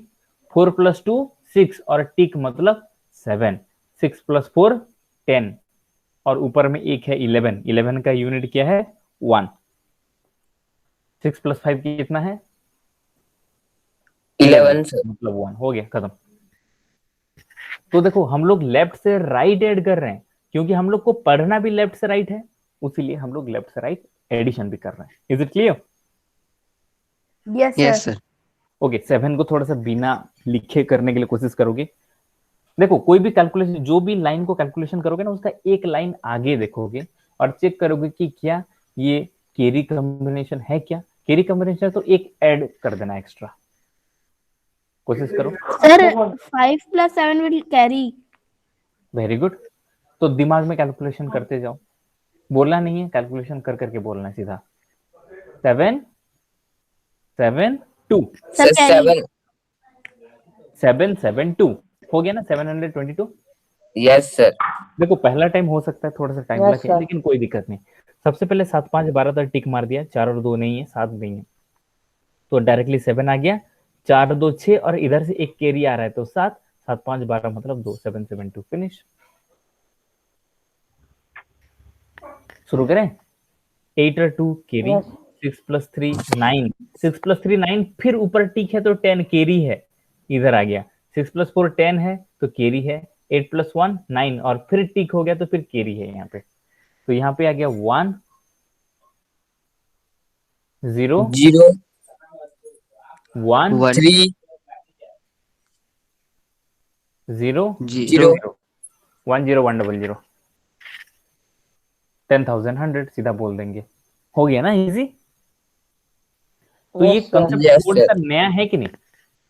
4 प्लस 2 6 और टिक मतलब 7, 6 प्लस 4 10, और ऊपर में एक है 11, 11 का यूनिट क्या है 1, 6 + 5 कितना है 11 सर। मतलब 1 हो गया खत्म। तो देखो हम लोग लेफ्ट से राइट ऐड कर रहे हैं क्योंकि हम लोग को पढ़ना भी लेफ्ट से राइट है, उसीलिए हम लोग लेफ्ट से राइट एडिशन भी कर रहे हैं। Is it clear? Yes Yes, sir. sir. Okay 7 को थोड़ा सा बिना लिखे करने के लिए कोशिश करोगे। देखो कोई भी कैलकुलेशन, जो भी लाइन को कैलकुलेशन करोगे ना, उसका एक लाइन आगे देखोगे और चेक करोगे कि क्या ये कैरी कॉम्बिनेशन है। क्या कैरी कॉम्बिनेशन? तो एक ऐड कर देना एक्स्ट्रा, कोशिश करो। Sir 5 + 7 will carry. Very good. तो दिमाग में कैलकुलेशन करते जाओ, बोलना नहीं है, कैलकुलेशन कर करके बोलना है सीधा। 7 7 2 सर सर कैरी। 7। 7 7 2 हो गया ना 722। Yes sir. देखो पहला टाइम हो सकता है थोड़ा सा टाइम Yes, लगे, sir. लेकिन कोई दिक्कत नहीं। सबसे पहले 7 5 12 तक टिक मार दिया, 4 और 2 नहीं है, 7 नहीं है, तो डायरेक्टली 7 आ गया। 4 2 6 और इधर से एक कैरी आ रहा है तो 7, 7 5 12 मतलब 2, 7 7 2 फिनिश। शुरू करें। 8 और 2 कैरी, Yes. 6 + 3 9, 6 + 3 9, फिर ऊपर टिक है तो 10 कैरी है, इधर आ गया। 6 + 4 10 है तो कैरी है। 8 + 1 9 और फिर टिक हो गया तो फिर कैरी है यहाँ पे। तो यहाँ पे आ गया 1 0 0 1 1 3 0 0 0 1 0 1 0 0 10,000 100 सीधा बोल देंगे। हो गया ना इजी? तो ये Yes, sir. कंसेप्ट Yes, थोड़ा sir. सा नया है कि नहीं?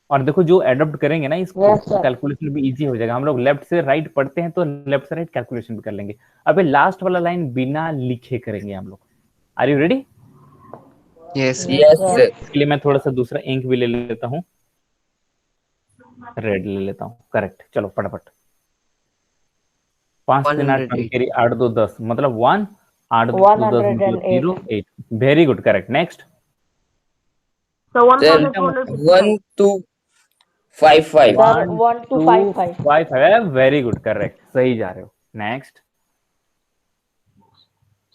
और देखो जो एडॉप्ट करेंगे ना इसको, Yes, sir. कैलकुलेशन भी इजी हो जाएगा। हम लोग लेफ्ट से राइट पढ़ते हैं तो लेफ्ट से राइट कैलकुलेशन भी कर लेंगे। अबे लास्ट वाला लाइन बिना लिखे करेंगे हम लोग। Are you ready? Yes, sir. Yes, sir. sir. इसके लिए मैं थोड़ा सा दूसरा इंक भी ले लेता हूँ, रेड ले लेता हूँ। करेक्ट, चलो फटाफट। 5 3 8 108 कैरी 8 2 10 मतलब 1, 8 2 10 मतलब 0 8। Very good, correct. Next. So Sir, 1455. 1 2 5 5 Sir, 1 1 2 2 5 5. 5 5, very good, correct, सही जा रहे हो। नेक्स्ट।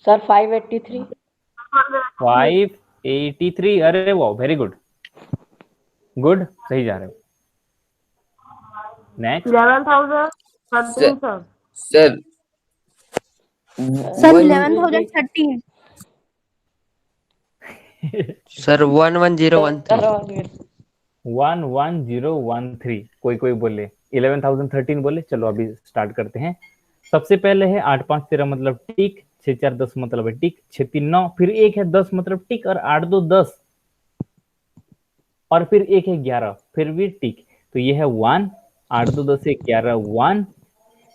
Sir, 583. 583, अरे वाह, वेरी गुड, गुड, सही जा रहे हो। Next. 11,013 sir. Sir, Sir 1 11,013. Sir 11013. 11013, कोई कोई बोले 11,013 बोले। चलो अभी स्टार्ट करते हैं। सबसे पहले है 8 5 13 मतलब टिक, 6 4 10 मतलब है टिक, 6 3 9, फिर एक है 10 मतलब टिक, और 8 2 10 और फिर एक है 11 फिर भी टिक। तो ये है 1, 8 2 10 1 11 1,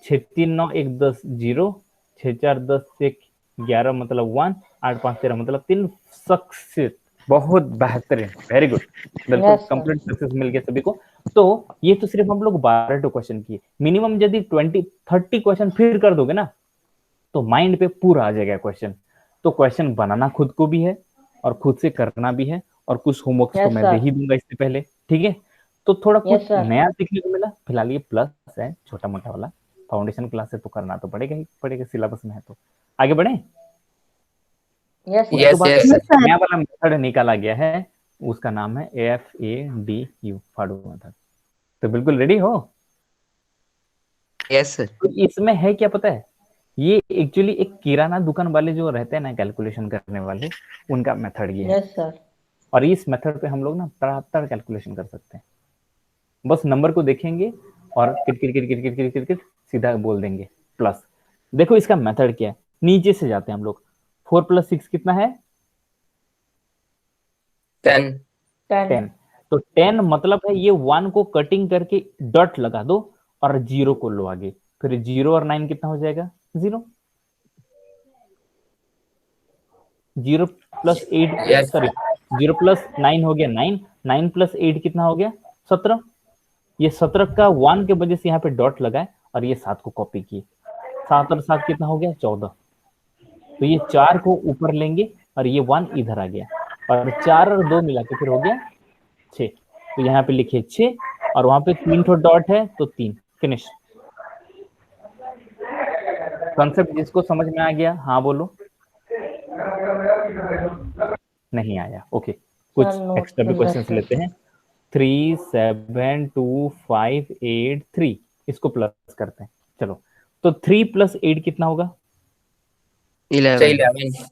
6 3 9 1 10 0, 6 4 10 1 11 मतलब 1, 8 5 13 मतलब 3। सक्सेस, बहुत बेहतरीन, वेरी गुड, बिल्कुल Yes, sir. कंप्लीट सक्सेस मिल गया सभी को। तो ये तो सिर्फ हम लोग 12 क्वेश्चन किए। मिनिमम यदि 20 30 क्वेश्चन फिर कर दोगे ना तो माइंड पे पूरा आ जाएगा क्वेश्चन। तो क्वेश्चन बनाना खुद को भी है और खुद से करना भी है, और कुछ होमवर्क तो Yes, मैं sir. दे ही दूंगा इससे पहले, ठीक है? तो थोड़ा Yes, कुछ sir. नया सीखने को मिला। फिलहाल ये प्लस है, छोटा मोटा वाला, फाउंडेशन क्लास है तो करना तो पड़ेगा ही पड़ेगा, सिलेबस में है। तो आगे बढ़े। Yes, sir. उसके Yes, बाद yes, Yes, sir. नया वाला मेथड निकाला गया है, उसका नाम है FADU, फाडू मेथड। तो बिल्कुल रेडी हो? Yes, sir. तो इसमें है क्या पता है, ये एक्चुअली एक किराना दुकान वाले जो रहते हैं ना कैलकुलेशन करने वाले, उनका मेथड ये है। Yes, sir. और इस मेथड पे हम लोग ना तड़ातड़ कैलकुलेशन कर सकते हैं। बस नंबर को देखेंगे और kit kit kit kit kit kit kit kit सीधा बोल देंगे प्लस। देखो इसका मेथड क्या है, नीचे से जाते हैं हम लोग। 4 + 6 कितना है 10 10. 10। तो 10 मतलब है ये 1 को कटिंग करके डॉट लगा दो और 0 को लो आगे, फिर 0 और 9 कितना हो जाएगा 0। 0 + 8 Yes, सॉरी 0 + 9 हो गया 9, 9 + 8 कितना हो गया 17। ये 17 का 1 के वजह से यहाँ पे डॉट लगाए और ये 7 को कॉपी किए। 7 और 7 कितना हो गया 14। तो ये 4 को ऊपर लेंगे और ये 1 इधर आ गया, और 4 और 2 मिला के फिर हो गया 6। तो यहाँ पे लिखे 6 और वहां पे 3 ठो डॉट है तो 3, फिनिश। कॉन्सेप्ट जिसको समझ में आ गया हाँ बोलो। नहीं आया, ओके। कुछ Sir, not एक्स्ट्रा भी क्वेश्चंस understood. लेते हैं। 3 7 2 5 8 3 इसको प्लस करते हैं। चलो, तो 3 + 8 कितना होगा? 11.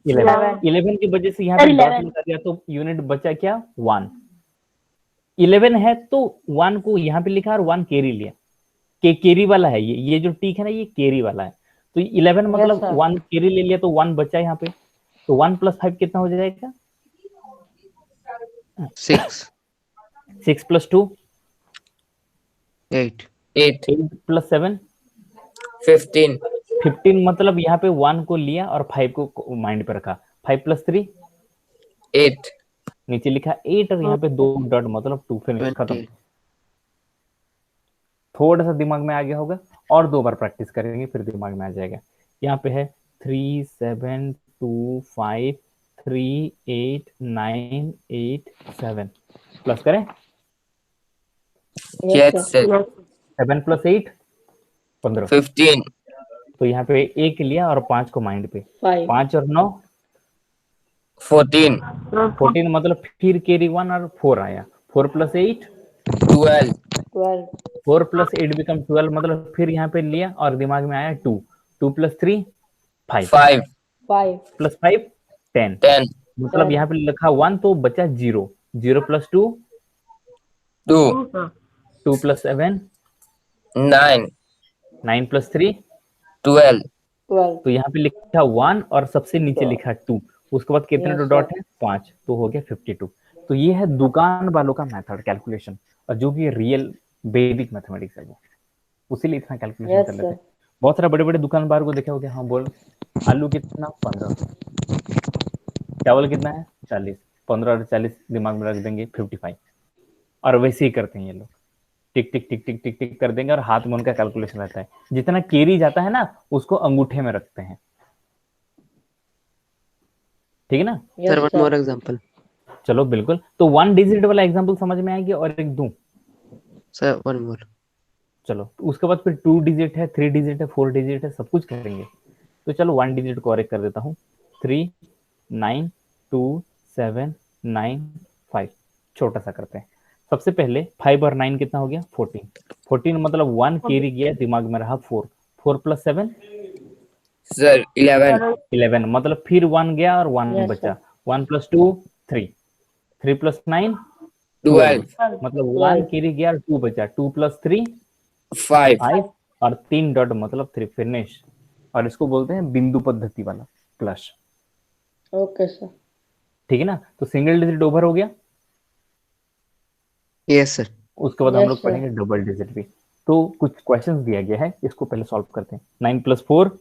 11। 11 की वजह से यहाँ पे डॉट लगा दिया तो यूनिट बचा क्या? 1। 11 है तो 1 को यहाँ पे लिखा और 1 कैरी लिया, के कैरी वाला है ये जो टिक है ना, ये कैरी वाला है। तो 11 मतलब sir. 1 कैरी ले लिया तो 1 बचा यहाँ पे। तो 1 + 5 कितना हो जाएगा? 6. 6 + 2 8. 8 8 + 7 15 15 मतलब यहाँ पे 1 को लिया और 5 को माइंड पे रखा। 5 + 3 8 नीचे लिखा 8 और यहाँ पे 2 डॉट मतलब 2, फिनिश, खत्म। 20. थोड़ा सा दिमाग में आ गया होगा, और 2 बार प्रैक्टिस करेंगे फिर दिमाग में आ जाएगा। यहाँ पे है 3 7 2 5 3 8 9 8 7 प्लस करें। yes sir 7 + 8 15। 15 तो यहाँ पे 1 लिया और 5 को माइंड पे। 5. 5 और 9 14 14 मतलब फिर कैरी 1 और 4 आया। 4 + 8 12 12. 4 + 8 बिकम 12 मतलब फिर यहाँ पे लिया और दिमाग में आया 2। 2 + 3 5 5 5. + 5 10 10 मतलब यहाँ पे लिखा 1 तो बचा 0। 0 + 2 2 2 + 7 9 9 + 3 12 12. तो यहाँ पे लिखा 1 और सबसे नीचे लिखा 2। उसके बाद कितने Yes, डॉट sir. है? 5, तो हो गया 52। तो ये है दुकान वालों का मेथड कैलकुलेशन, और जो कि रियल वैदिक मैथमेटिक्स है वो, उसीलिए इतना कैलकुलेशन Yes, कर लेते हैं। sir. बहुत सारे बड़े बड़े दुकानदार को देखा होगा, हाँ बोल, आलू कितना? 15, चावल कितना है? 40, 15 और 40 दिमाग में रख देंगे 55, और वैसे ही करते हैं ये लोग, टिक टिक टिक टिक टिक टिक कर देंगे और हाथ में उनका कैलकुलेशन रहता है। जितना केरी जाता है ना उसको अंगूठे में रखते हैं, ठीक है ना? Yes, Sir, one sir. more example. चलो बिल्कुल, तो 1 डिजिट वाला एग्जांपल समझ में आएगी और एक दूं? Sir, one more. चलो, उसके बाद फिर 2 डिजिट है, 3 डिजिट है, 4 डिजिट है, सब कुछ करेंगे। तो चलो 1 डिजिट को और एक कर देता हूँ। 3 9 2 7 9 5, छोटा सा करते हैं। सबसे पहले 5 और 9 कितना हो गया? 14। 14 मतलब 1 कैरी गया, दिमाग में रहा 4। 4 + 7 sir 11 11 मतलब फिर 1 गया और 1 Yes, बचा। sir. 1 + 2 3, 3 + 9 12 12 मतलब 1 कैरी गया और 2 बचा। 2 + 3 5 5 और 3 डॉट मतलब 3, फिनिश। और इसको बोलते हैं बिंदु पद्धति वाला प्लस, Okay, sir. ठीक है ना? तो सिंगल डिजिट ओवर हो गया। Yes, sir. उसके बाद हम Yes, लोग sir. पढ़ेंगे डबल डिजिट भी। तो कुछ क्वेश्चंस दिया गया है, इसको पहले सॉल्व करते हैं। 9 + 4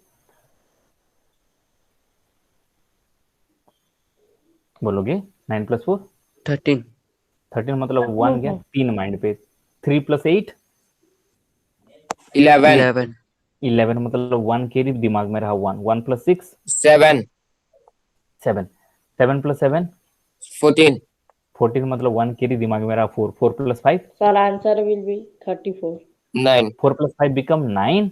बोलोगे? 9 + 4 13. 13 मतलब 1 गया, 3 माइंड पे। 3 + 8 11 11. 11 मतलब 1 कैरी, दिमाग में रहा 1। 1 + 6 7 7, 7 + 7 14 14 मतलब 1 कैरी, दिमाग में रहा 4। 4 + 5 Sir, answer will be 34. 9 4 + 5 become 9,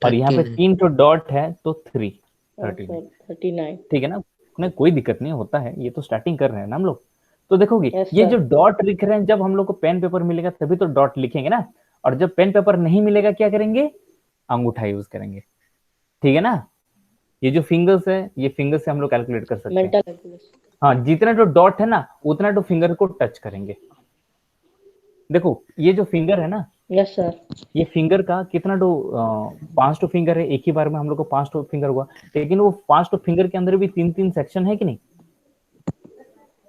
और यहाँ पे 39. 3 तो डॉट है तो 3 Oh, 39, sir, 39. ठीक है ना? नहीं कोई दिक्कत नहीं होता है, ये तो स्टार्टिंग कर रहे हैं ना हम लोग। तो देखोगे Yes, ये sir. जो डॉट लिख रहे हैं, जब हम लोग को पेन पेपर मिलेगा तभी तो डॉट लिखेंगे ना, और जब पेन पेपर नहीं मिलेगा क्या करेंगे? अंगूठा यूज करेंगे, ठीक है ना? ये जो फिंगर्स है, ये फिंगर से हम लोग कैलकुलेट कर सकते हैं। Mental calculus. हाँ, जितना जो डॉट है ना उतना तो फिंगर को टच करेंगे। देखो ये जो फिंगर है ना, Yes, sir. ये फिंगर का कितना तो 5 तो फिंगर है, एक ही बार में हम लोग को 5 तो फिंगर हुआ, लेकिन वो 5 तो फिंगर के अंदर भी 3-3 सेक्शन है कि नहीं?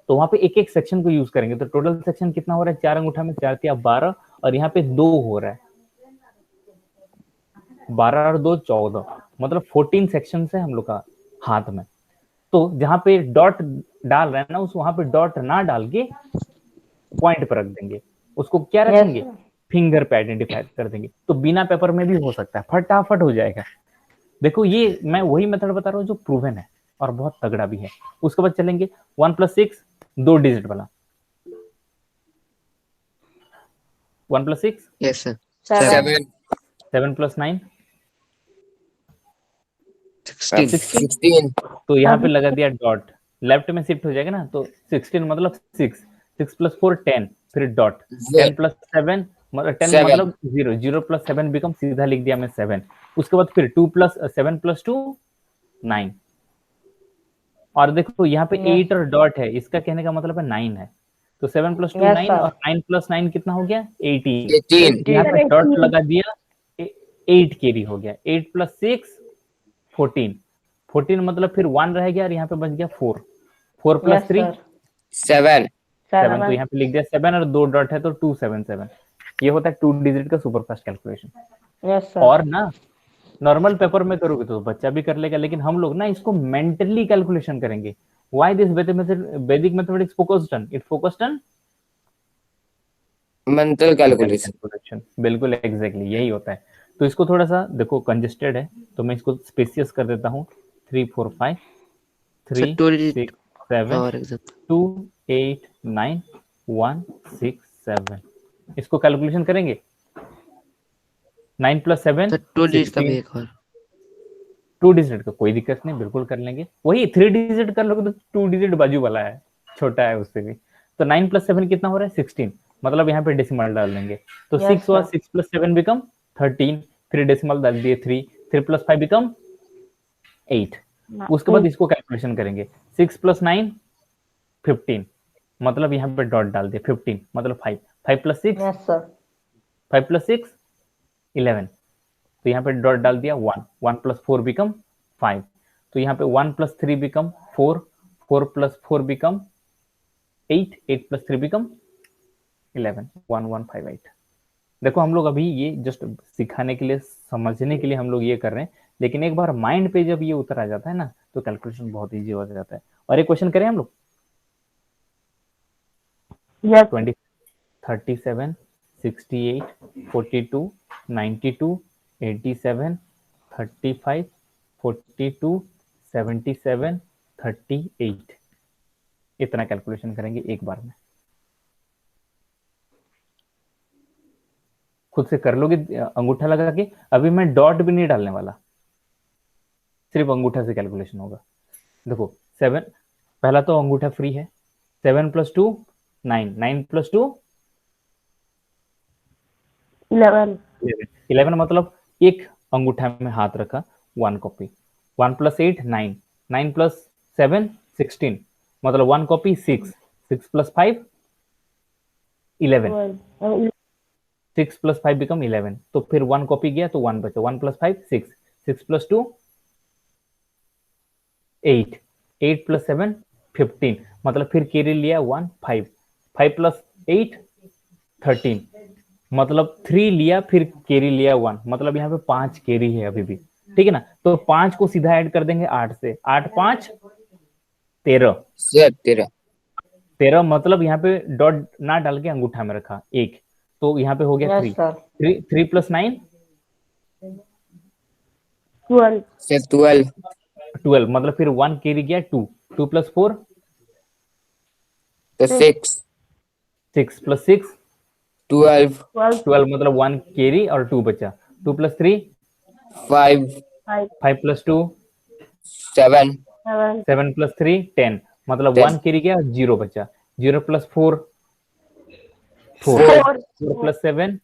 तो वहां पे एक एक सेक्शन को यूज करेंगे, तो टोटल सेक्शन कितना हो रहा है? 4 अंगूठा में 4 × 12, और यहाँ पे 2 हो रहा है। 12 और 2 14 मतलब 14 सेक्शन है हम लोग का हाथ में। तो जहां पे डॉट डाल रहे हैं ना, उस वहां पे डॉट ना डाल के पॉइंट पर रख देंगे। उसको क्या Yes, रखेंगे? sir. फिंगर पे आइडेंटिफाई कर देंगे। तो बिना पेपर में भी हो सकता है, फटाफट हो जाएगा। देखो ये मैं वही मेथड बता रहा हूँ जो प्रूवन है और बहुत तगड़ा भी है। उसके बाद चलेंगे 1 + 6 2 डिजिट वाला। 1 + 6 Yes, sir. 7. 7 7 + 9 16 16 तो यहाँ पे लगा दिया डॉट, लेफ्ट में शिफ्ट हो जाएगा ना, तो 16 मतलब 6, 6 + 4 10, फिर डॉट, 10 + 7 मतलब 10 7 मतलब 0, 0 + 7 बिकम, सीधा लिख दिया मैं 7। उसके बाद फिर 2 + 7 + 2 9। और देखो यहाँ पे 8 और डॉट है, इसका कहने का मतलब है 9 है, तो 7 + 2 Yes, 9 sir. और 9 + 9 कितना हो गया 18। 18 यहाँ पे डॉट 18 लगा दिया, 8 कैरी हो गया, 8 + 6 14, 14 मतलब फिर 1 रह गया और यहाँ पे बच गया 4, 4 + Yes, 3 sir. 7 7, तो यहाँ पे लिख दिया 7 और 2 डॉट है तो 277। ये होता है 2 डिजिट का सुपरफास्ट कैलकुलेशन। Yes, sir. और ना नॉर्मल पेपर में करोगे तो बच्चा भी कर लेगा, लेकिन हम लोग ना इसको मेंटली कैलकुलेशन करेंगे। व्हाई दिस वैदिक mathematics focused on, it focused on mental calculation calculation. बिल्कुल एग्जैक्टली यही होता है। तो इसको थोड़ा सा देखो कंजेस्टेड है, तो मैं इसको स्पेसियस कर देता हूँ। 3 4 5 सर 3 2 digit 6 7 और एग्जाम 2 8 9 1 6 7। इसको कैलकुलेशन करेंगे। 9 + 7 सर 2 digit का भी 16। एक और 2 डिजिट का कोई दिक्कत नहीं, बिल्कुल कर लेंगे। वही 3 डिजिट कर लोगे तो 2 डिजिट बाजू वाला है, छोटा है उससे भी। तो 9 + 7 कितना हो रहा है 16, मतलब यहाँ पे डेसिमल डाल देंगे। तो Yes, 6 हुआ, sir. 6 + 7 बिकम 13, फिर डेसिमल डाल दिए 3, 3 + 5 बिकम 8। उसके बाद इसको कैलकुलेशन करेंगे। 6 + 9 15, मतलब यहाँ पे डॉट डाल दिया 15 मतलब 5, 5 + 6 Yes, sir. 5 + 6 11, तो यहाँ पे डॉट डाल दिया 1, 1 + 4 बिकम 5, तो यहाँ पे 1 + 3 बिकम 4, 4 + 4 बिकम 8, 8 + 3 बिकम 11, 1158। देखो हम लोग अभी ये जस्ट सिखाने के लिए, समझने के लिए हम लोग ये कर रहे हैं, लेकिन एक बार माइंड पे जब ये उतर आ जाता है ना तो कैलकुलेशन बहुत इजी हो जाता है। और एक क्वेश्चन करें हम लोग। Yes. 20 37 68 42 92 87 35 42 77 38, इतना कैलकुलेशन करेंगे एक बार में। खुद से कर लोगे अंगूठा लगा के। अभी मैं डॉट भी नहीं डालने वाला, सिर्फ अंगूठा से कैलकुलेशन होगा। देखो 7, पहला तो अंगूठा फ्री है। 7 + 2 9, 9 + 2 11. 11 मतलब एक अंगूठा में हाथ रखा, 1 कॉपी। 1 + 8 9, 9 + 7 16, मतलब 1 कॉपी 6, 6 + 5 11, 12. 6 + 5 बिकम 11, तो फिर 1 कॉपी गया तो 1 बचा, 1 + 5 6, 6 + 2 8, 8 + 7 15, मतलब फिर कैरी लिया 1 5, 5 + 8 13, मतलब 3 लिया फिर कैरी लिया 1, मतलब यहाँ पे 5 कैरी है अभी भी। ठीक है ना, तो 5 को सीधा ऐड कर देंगे 8 से, 8 5 13, 13 13 मतलब यहाँ पे डॉट ना डाल के अंगूठा में रखा एक, तो यहाँ पे हो गया Yes, 3, sir. 3 + 9 12. 12 12, मतलब फिर 1 कैरी गया 2, 2 + 4 तो 6 6 + 6 12 12. 12, मतलब 1 कैरी और 2 बचा, 2 + 3 5 5. 5 + 2 7 7. 7 + 3 10, मतलब 10 1 कैरी गया 0 बचा, 0 + 4 4, 4 4 + 7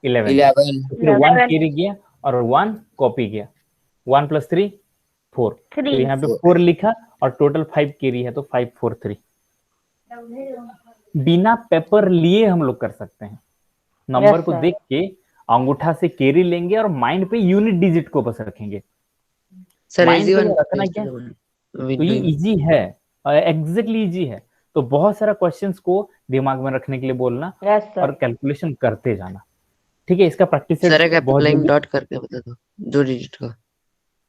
11, 11 तो फिर 1 11. कैरी गया और 1 कॉपी गया, 1 + 3 4, तो 3. यहाँ पे 4 4 लिखा और टोटल 5 कैरी है तो 5 4 3। बिना पेपर लिए हम लोग कर सकते हैं। नंबर Yes, को sir. देख के अंगूठा से कैरी लेंगे और माइंड पे यूनिट डिजिट को बस रखेंगे। सर माइंड इजी पे वन रखना क्या, तो ये इजी है, एग्जैक्टली इजी है। तो बहुत सारा क्वेश्चंस को दिमाग में रखने के लिए बोलना Yes, sir. और कैलकुलेशन करते जाना। ठीक है, इसका प्रैक्टिस सर एक बहुत अप्लाइंग जल्दी। डॉट करके बता दो 2 digit का।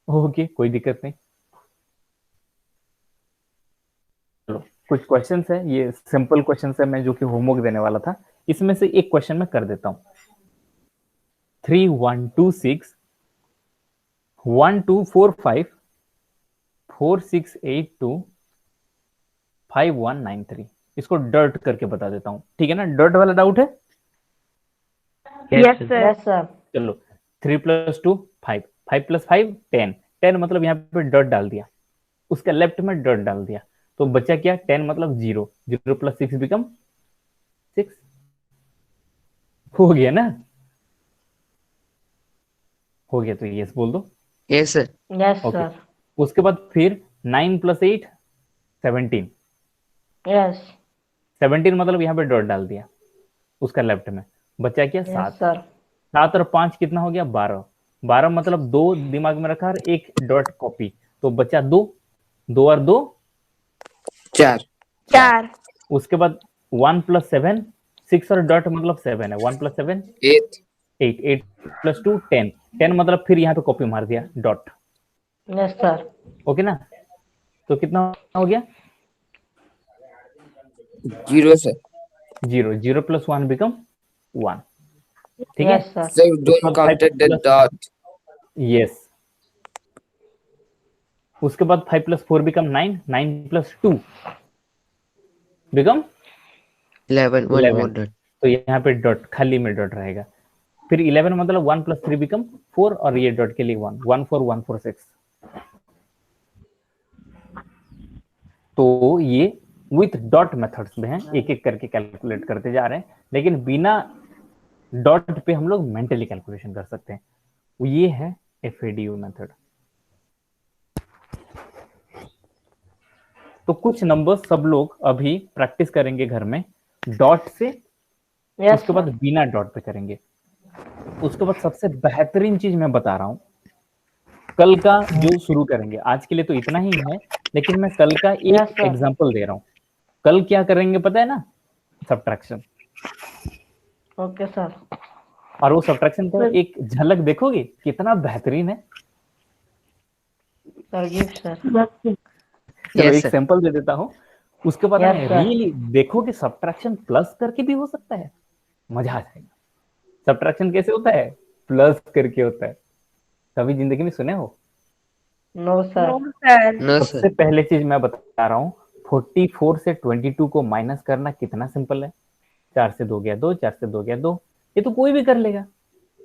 ओके, कोई दिक्कत नहीं। चलो कुछ क्वेश्चंस है, ये सिंपल क्वेश्चंस है, मैं जो कि होमवर्क देने वाला था, इसमें से एक क्वेश्चन मैं कर देता हूँ। 3 1 2 6 1 2 4 5 4 6 8 2 5 1 9 3, इसको डॉट करके बता देता हूँ। ठीक है ना, डॉट वाला डाउट है? Yes, sir. Yes, sir. चलो 3 + 2 5, 5 + 5 10, 10 मतलब यहाँ पे डॉट डाल दिया, उसका लेफ्ट में डॉट डाल दिया, तो बचा क्या, 10 मतलब 0, 0 प्लस 6 बिकम 6, हो गया ना, हो गया, तो यस बोल दो। Yes, sir. Yes, okay, sir. उसके बाद फिर 9 प्लस 8 17, Yes. 17 मतलब यहाँ पे डॉट डाल दिया, उसका लेफ्ट में बचा क्या, Yes, 7, sir. 7 और 5 कितना हो गया, 12, 12 मतलब 2 दिमाग में रखा और एक डॉट कॉपी, तो बचा 2, 2 और 2 4 4 उसके बाद 1 प्लस 7, 6 और डॉट मतलब 7 है, 1 प्लस 7 8 8, 8 प्लस 2 10, 10 मतलब फिर यहाँ पे कॉपी मार दिया डॉट, Yes, sir. ओके ना, तो कितना हो गया, 0 sir. 0, 0 प्लस 1 बिकम 1, ठीक है। Yes, sir. Sir, उसके don't बाद count 5 the plus, dot. Yes, उसके बाद 5 plus 4 become 9, 9 plus 2 become 11. One 11, more dot. तो यहाँ पे डॉट खाली में डॉट रहेगा, फिर 11 मतलब 1 प्लस 3 बिकम 4 और ये डॉट के लिए 1, 1 4 1 4 6, तो ये विथ डॉट मेथड्स में है, एक एक करके कैलकुलेट करते जा रहे हैं, लेकिन बिना डॉट पे हम लोग मेंटली कैलकुलेशन कर सकते हैं, ये है एफएडीयू मेथड। तो कुछ नंबर्स सब लोग अभी प्रैक्टिस करेंगे घर में डॉट से, Yes, उसके बाद sir. बिना डॉट पे करेंगे। उसके बाद सबसे बेहतरीन चीज मैं बता रहा हूं, कल का जो शुरू करेंगे, आज के लिए तो इतना ही है, लेकिन मैं कल का Yes, एक sir. एग्जांपल दे रहा हूं। कल क्या करेंगे पता है ना, सब्ट्रैक्शन, Okay, sir. और वो सब्ट्रैक्शन का एक झलक देखोगे कितना बेहतरीन है। Sir, give, sir. चलो Yes, एक sir. सैंपल दे देता हूं, उसके बाद Yes, में sir. रियली देखो कि सब्ट्रैक्शन प्लस करके भी हो सकता है, मजा आ जाएगा। सब्ट्रैक्शन कैसे होता है, प्लस करके होता है, कभी जिंदगी में सुने हो? No, sir. सर No, सबसे sir. पहले चीज मैं बता रहा हूँ, 44 से 22 को माइनस करना कितना सिंपल है, 4 से 2 गया 2, 4 से 2 गया 2, ये तो कोई भी कर लेगा।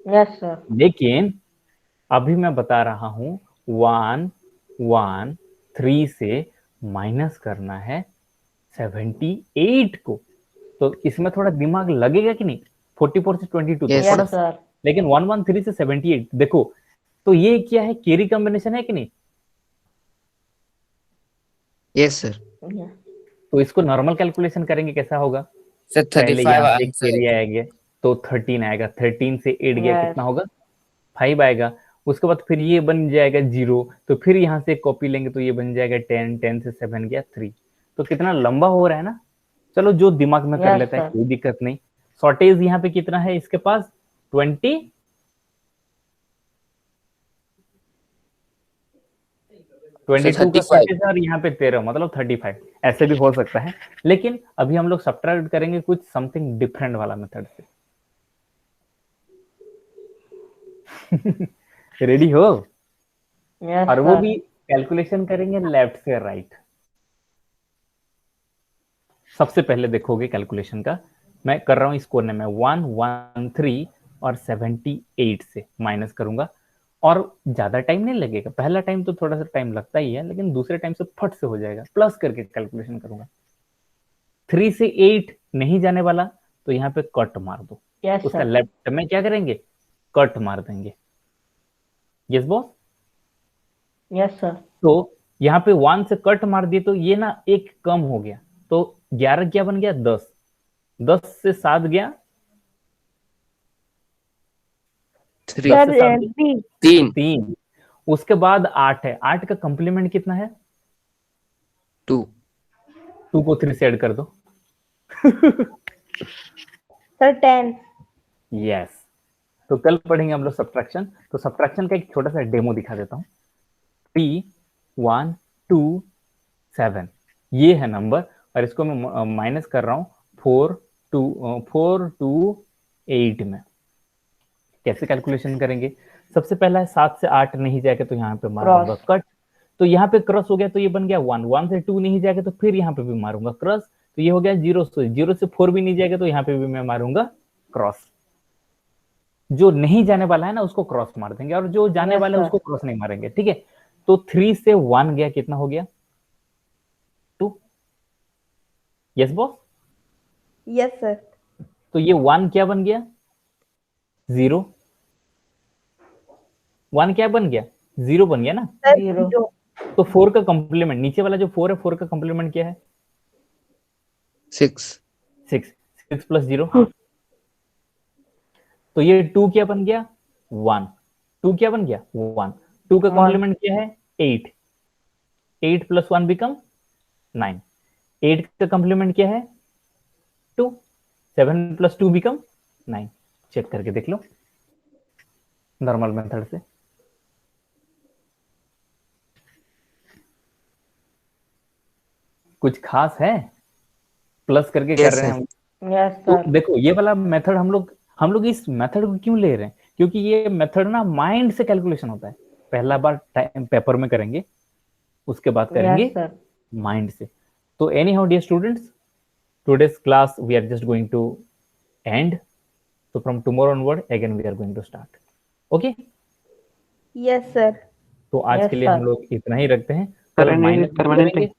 Yes, sir. लेकिन अभी मैं बता रहा हूं 1 1 3 से माइनस करना है 78 को, तो इसमें थोड़ा दिमाग लगेगा कि नहीं, 44 से 22 तो Yes, थोड़ा Yes, sir. लेकिन 1 1 3 से 78 देखो, तो ये क्या है, कैरी कॉम्बिनेशन है कि नहीं, Yes, sir. Yeah. तो इसको नॉर्मल कैलकुलेशन करेंगे कैसा होगा, Sir, पहले 35 यहाँ पे answer. कैरी आएंगे तो 13 आएगा, 13 से 8 गया Yes. कितना होगा, 5 आएगा, उसके बाद फिर ये बन जाएगा 0, तो फिर यहाँ से कॉपी लेंगे तो ये बन जाएगा 10, 10 से 7 गया 3, तो कितना लंबा हो रहा है ना। चलो जो दिमाग में कर Yes, लेता है sir. कोई दिक्कत नहीं। शॉर्टेज यहाँ पे कितना है इसके पास, 20, 22 का 35. शॉर्टेज है और यहाँ पे 13 मतलब 35, ऐसे भी हो सकता है, लेकिन अभी हम लोग सब्ट्रैक्ट करेंगे कुछ समथिंग डिफरेंट वाला मेथड से। रेडी हो? Yes, और वो sir. भी कैलकुलेशन करेंगे लेफ्ट से राइट। सबसे पहले देखोगे कैलकुलेशन का, मैं कर रहा हूं इस कोने में 113 और 78 से माइनस करूंगा, और ज्यादा टाइम नहीं लगेगा, पहला टाइम तो थोड़ा सा टाइम लगता ही है, लेकिन दूसरे टाइम से फट से हो जाएगा, प्लस करके कैलकुलेशन करूंगा। 3 से 8 नहीं जाने वाला, तो यहाँ पे कट मार दो, Yes, उसका sir. लेफ्ट में क्या करेंगे, कट मार देंगे। Yes boss? Yes, sir. तो यहाँ पे 1 से कट मार दिए तो ये ना एक कम हो गया, तो 11 क्या बन गया, 10, 10 से 7 गया, 3. 10 से 7 3 3, उसके बाद 8 है, 8 का कंप्लीमेंट कितना है, 2. 2 को 3 से ऐड कर दो। सर 10 यस, तो कल पढ़ेंगे हम लोग सब्ट्रैक्शन, तो सब्ट्रैक्शन का एक छोटा सा डेमो दिखा देता हूँ। 3 1 2 7 ये है नंबर, और इसको मैं माइनस कर रहा हूँ 4 2 8 में। कैसे कैलकुलेशन करेंगे, सबसे पहला है 7 से 8 नहीं जाएगा तो यहाँ पे मारूंगा कट, तो यहाँ पे क्रॉस हो गया तो ये बन गया 1, 1 से 2 नहीं जाएगा तो फिर यहाँ पे भी मारूंगा क्रॉस, तो ये हो गया 0 से 0 से 4 भी नहीं जाएगा तो यहाँ पे भी मैं मारूंगा क्रॉस। जो नहीं जाने वाला है ना उसको क्रॉस मार देंगे, और जो जाने Yes, वाला है sir. उसको क्रॉस नहीं मारेंगे, ठीक है। तो 3 से 1 गया, कितना हो गया? 2। Yes boss? Yes, sir. तो ये 1 क्या बन गया? 0। 1 क्या बन गया? 0 बन गया ना। Sir, Zero. 0. तो 4 का कंप्लीमेंट, नीचे वाला जो 4 है, 4 का कंप्लीमेंट क्या है? 6. 6। 6 प्लस 0, तो ये 2 क्या बन गया? 1। 2 क्या बन गया? 1। 2 का One. कंप्लीमेंट क्या है? 8। 8 प्लस 1 बिकम 9। 8 का कंप्लीमेंट क्या है? 2। 7 प्लस 2 बिकम 9। चेक करके देख लो नॉर्मल मेथड से। कुछ खास है? प्लस करके Yes, कर रहे हैं sir. हम। Yes, तो sir. देखो ये वाला मेथड हम लोग इस मेथड को क्यों ले रहे हैं? क्योंकि ये मेथड ना माइंड से कैलकुलेशन होता है। पहला बार पेपर में करेंगे, उसके बाद करेंगे Yes, sir. माइंड से। तो anyhow dear students, today's class we are just going to end. So from tomorrow onward again we are going to start. Okay? Yes, sir. तो आज Yes, के लिए sir. हम लोग इतना ही रखते हैं। कल सर माइनस परमानेंट करेंगे।